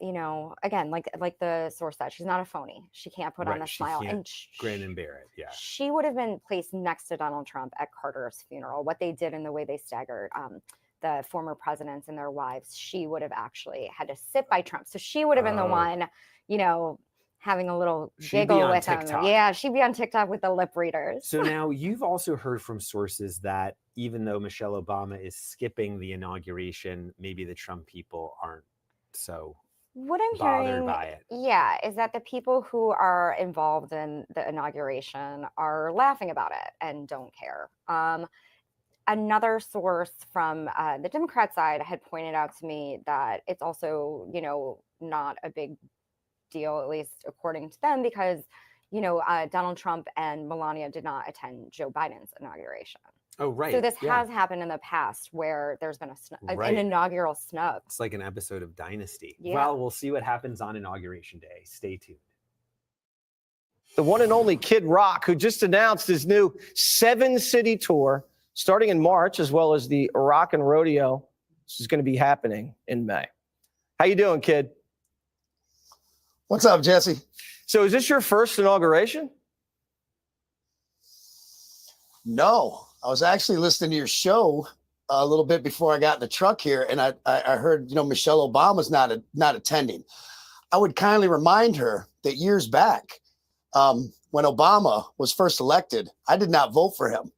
again, like the source said, she's not a phony. She can't put on a smile. And grin and bear it. Yeah. She would have been placed next to Donald Trump at Carter's funeral. What they did and the way they staggered the former presidents and their wives, she would have actually had to sit by Trump. So she would have been the one, having a little giggle with him. Yeah, she'd be on TikTok with the lip readers. So now you've also heard from sources that even though Michelle Obama is skipping the inauguration, maybe the Trump people aren't so what I'm bothered hearing, by it. Yeah, is that the people who are involved in the inauguration are laughing about it and don't care. Another source from the Democrat side had pointed out to me that it's also, not a big deal, at least according to them, because, Donald Trump and Melania did not attend Joe Biden's inauguration. Oh, right. So this has happened in the past where there's been an inaugural snub. It's like an episode of Dynasty. Yeah. Well, we'll see what happens on Inauguration Day. Stay tuned. The one and only Kid Rock, who just announced his new 7-city tour starting in March, as well as the Rock and Rodeo. This is going to be happening in May. How you doing, kid? What's up, Jesse? So is this your first inauguration? No, I was actually listening to your show a little bit before I got in the truck here, and I heard, Michelle Obama's not attending. I would kindly remind her that years back, when Obama was first elected, I did not vote for him,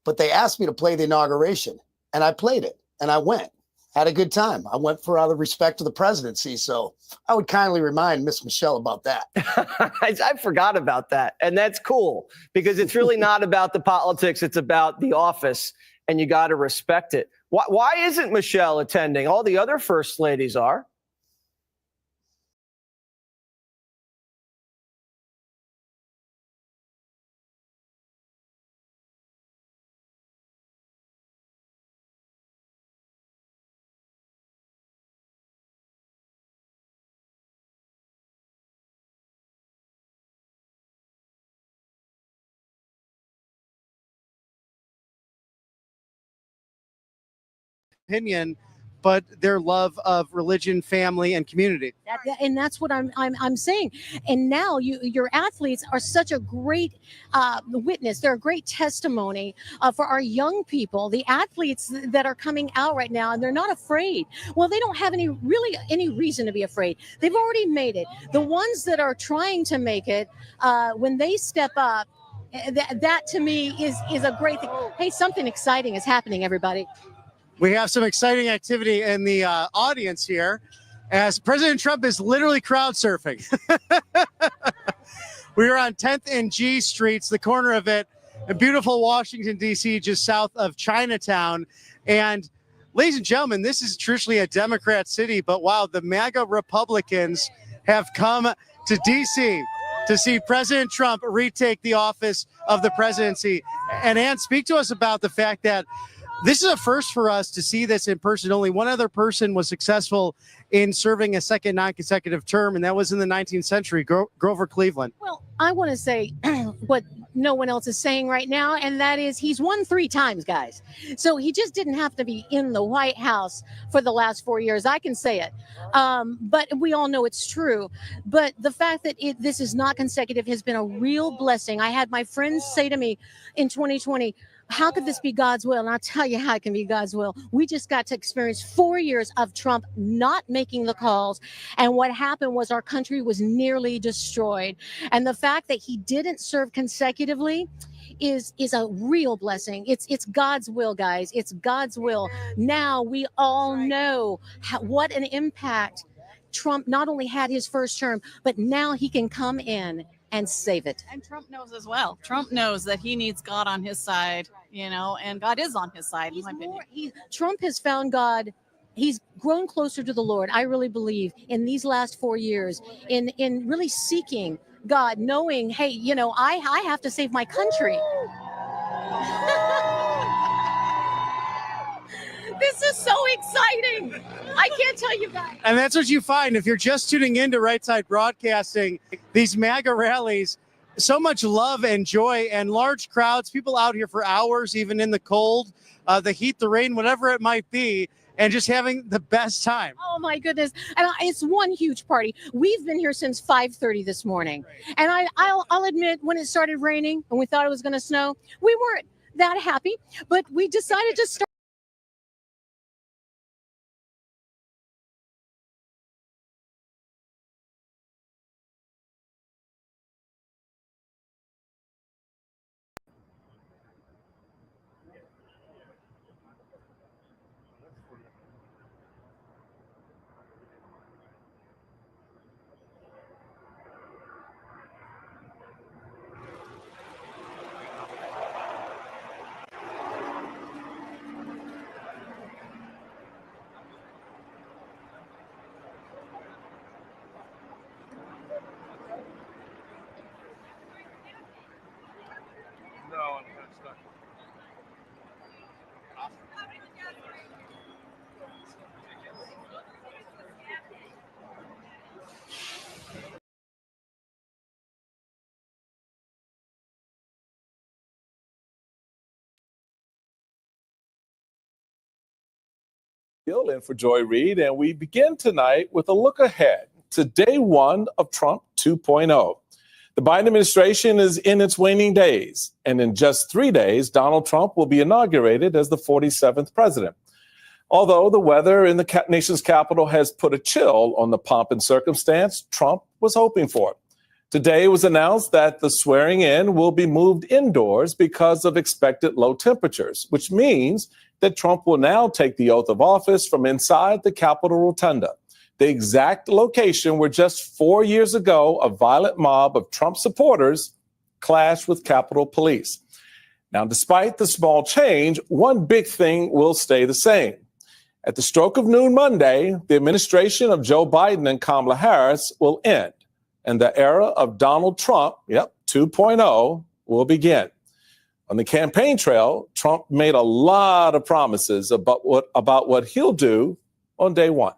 but they asked me to play the inauguration, and I played it, and I went. Had a good time. I went for out of respect to the presidency, so I would kindly remind Miss Michelle about that. I forgot about that, and that's cool because it's really not about the politics. It's about the office, and you got to respect it. Why isn't Michelle attending? All the other first ladies are. Opinion, but their love of religion, family, and community. And that's what I'm saying. And now your athletes are such a great witness. They're a great testimony for our young people, the athletes that are coming out right now, and they're not afraid. Well, they don't have any reason to be afraid. They've already made it. The ones that are trying to make it, when they step up, that to me is a great thing. Hey, something exciting is happening, everybody. We have some exciting activity in the audience here as President Trump is literally crowd surfing. We are on 10th and G Streets, the corner of it, in beautiful Washington, D.C., just south of Chinatown. And ladies and gentlemen, this is traditionally a Democrat city, but wow, the MAGA Republicans have come to D.C. to see President Trump retake the office of the presidency. And Ann, speak to us about the fact that this is a first for us to see this in person. Only one other person was successful in serving a second non-consecutive term, and that was in the 19th century, Grover Cleveland. Well, I want to say what no one else is saying right now, and that is he's won 3 times, guys. So he just didn't have to be in the White House for the last 4 years. I can say it. But we all know it's true. But the fact that this is not consecutive has been a real blessing. I had my friends say to me in 2020, how could this be God's will? And I'll tell you how it can be God's will. We just got to experience 4 years of Trump not making the calls. And what happened was our country was nearly destroyed. And the fact that he didn't serve consecutively is a real blessing. It's God's will, guys. It's God's will. Now we all know what an impact Trump not only had his first term, but now he can come in and save it. And Trump knows as well. Trump knows that he needs God on his side, and God is on his side, in my opinion. Trump has found God. He's grown closer to the Lord, I really believe, in these last 4 years, in really seeking God, knowing, hey, I have to save my country. This is so exciting. I can't tell you guys. And that's what you find if you're just tuning into Right Side Broadcasting, these MAGA rallies, so much love and joy and large crowds, people out here for hours, even in the cold, the heat, the rain, whatever it might be, and just having the best time. Oh my goodness. And it's one huge party. We've been here since 5:30 this morning. And I'll admit, when it started raining and we thought it was going to snow, we weren't that happy, but we decided to start. In for Joy Reid, and we begin tonight with a look ahead to day one of Trump 2.0. The Biden administration is in its waning days, and in just 3 days, Donald Trump will be inaugurated as the 47th president. Although the weather in the nation's capital has put a chill on the pomp and circumstance Trump was hoping for. Today it was announced that the swearing in will be moved indoors because of expected low temperatures, which means that Trump will now take the oath of office from inside the Capitol Rotunda, the exact location where just 4 years ago a violent mob of Trump supporters clashed with Capitol Police. Now, despite the small change, one big thing will stay the same. At the stroke of noon Monday, the administration of Joe Biden and Kamala Harris will end, and the era of Donald Trump, 2.0, will begin. On the campaign trail, Trump made a lot of promises about what he'll do on day one.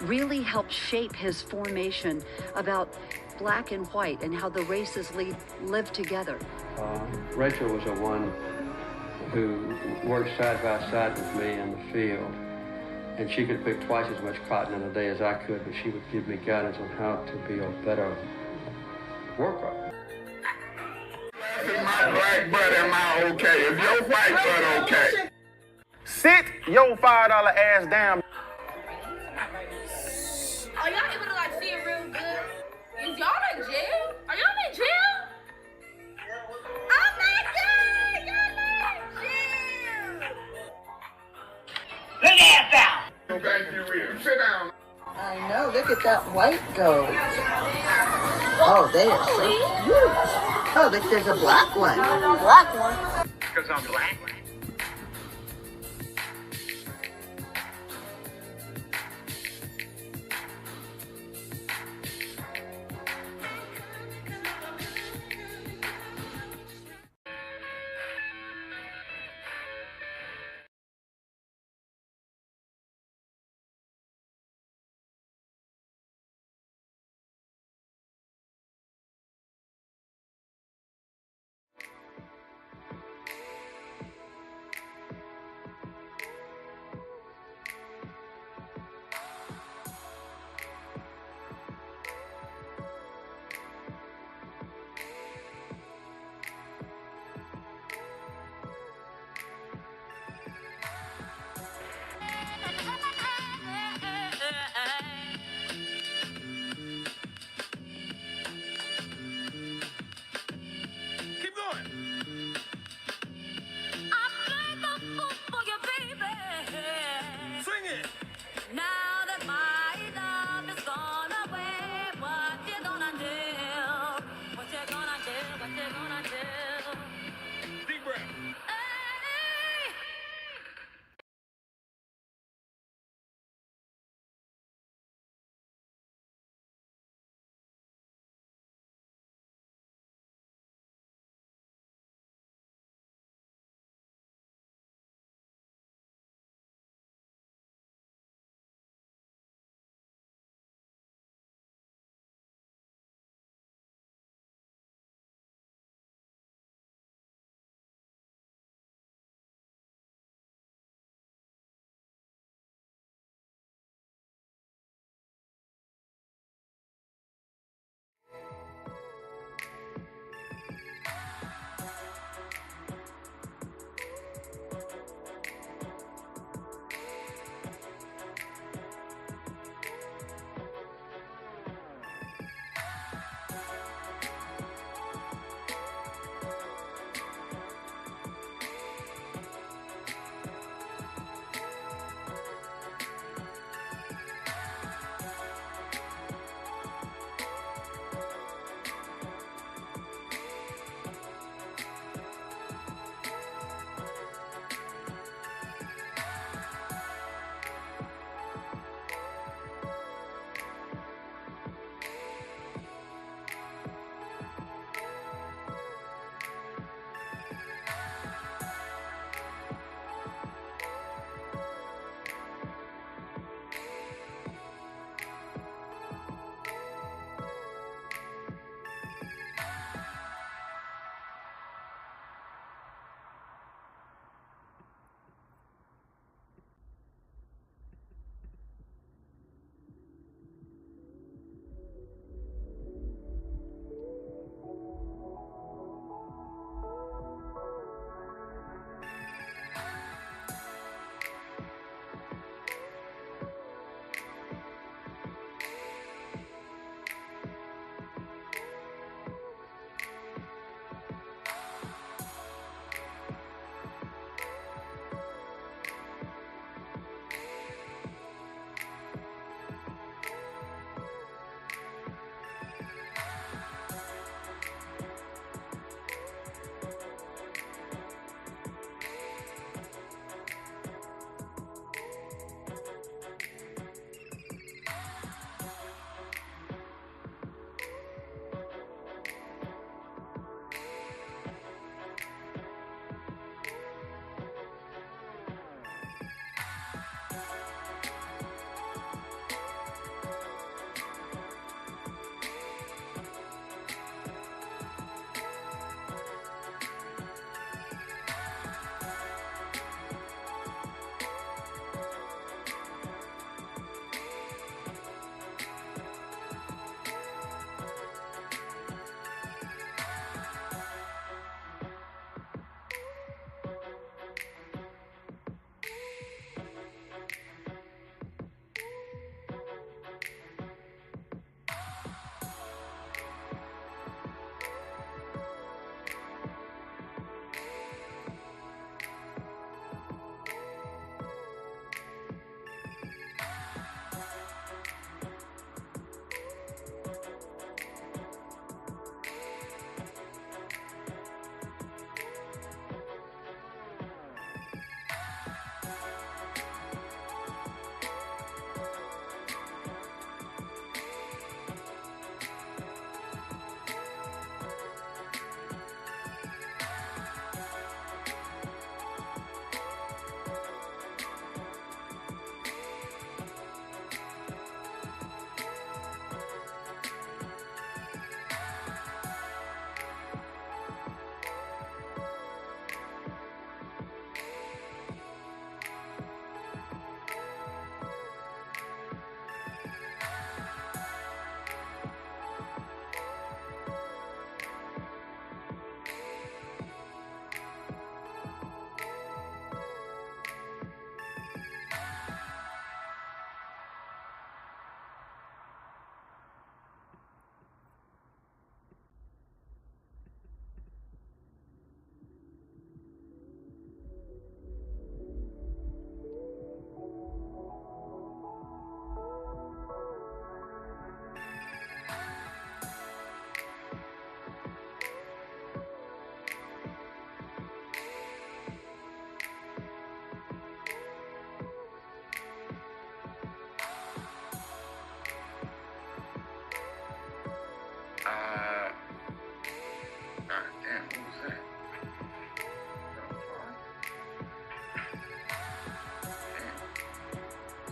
Really helped shape his formation about black and white and how the races live together. Rachel was the one who worked side by side with me in the field, and she could pick twice as much cotton in a day as I could, but she would give me guidance on how to be a better worker. Is my black butt, am I okay? Is your white butt okay? Sit your $5 ass down. Are y'all able to like see it real good? Is y'all in jail? Are y'all in jail? Oh my God! Y'all in jail! Look at that! Go back to your rear. Sit down. I know. Look at that white goat. Oh, they are so cute. Oh, look, there's a black one. Black one. Because I'm black.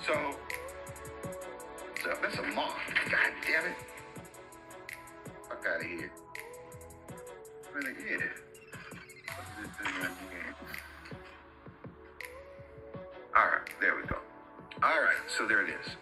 So that's a moth. God damn it. Fuck out of here. Really, yeah. All right, there we go. All right, so there it is.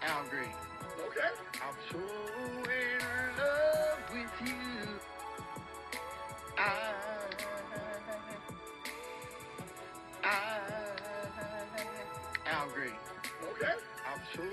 Al Green. Okay. I'm so in love with you. Al Green. Okay. I'm so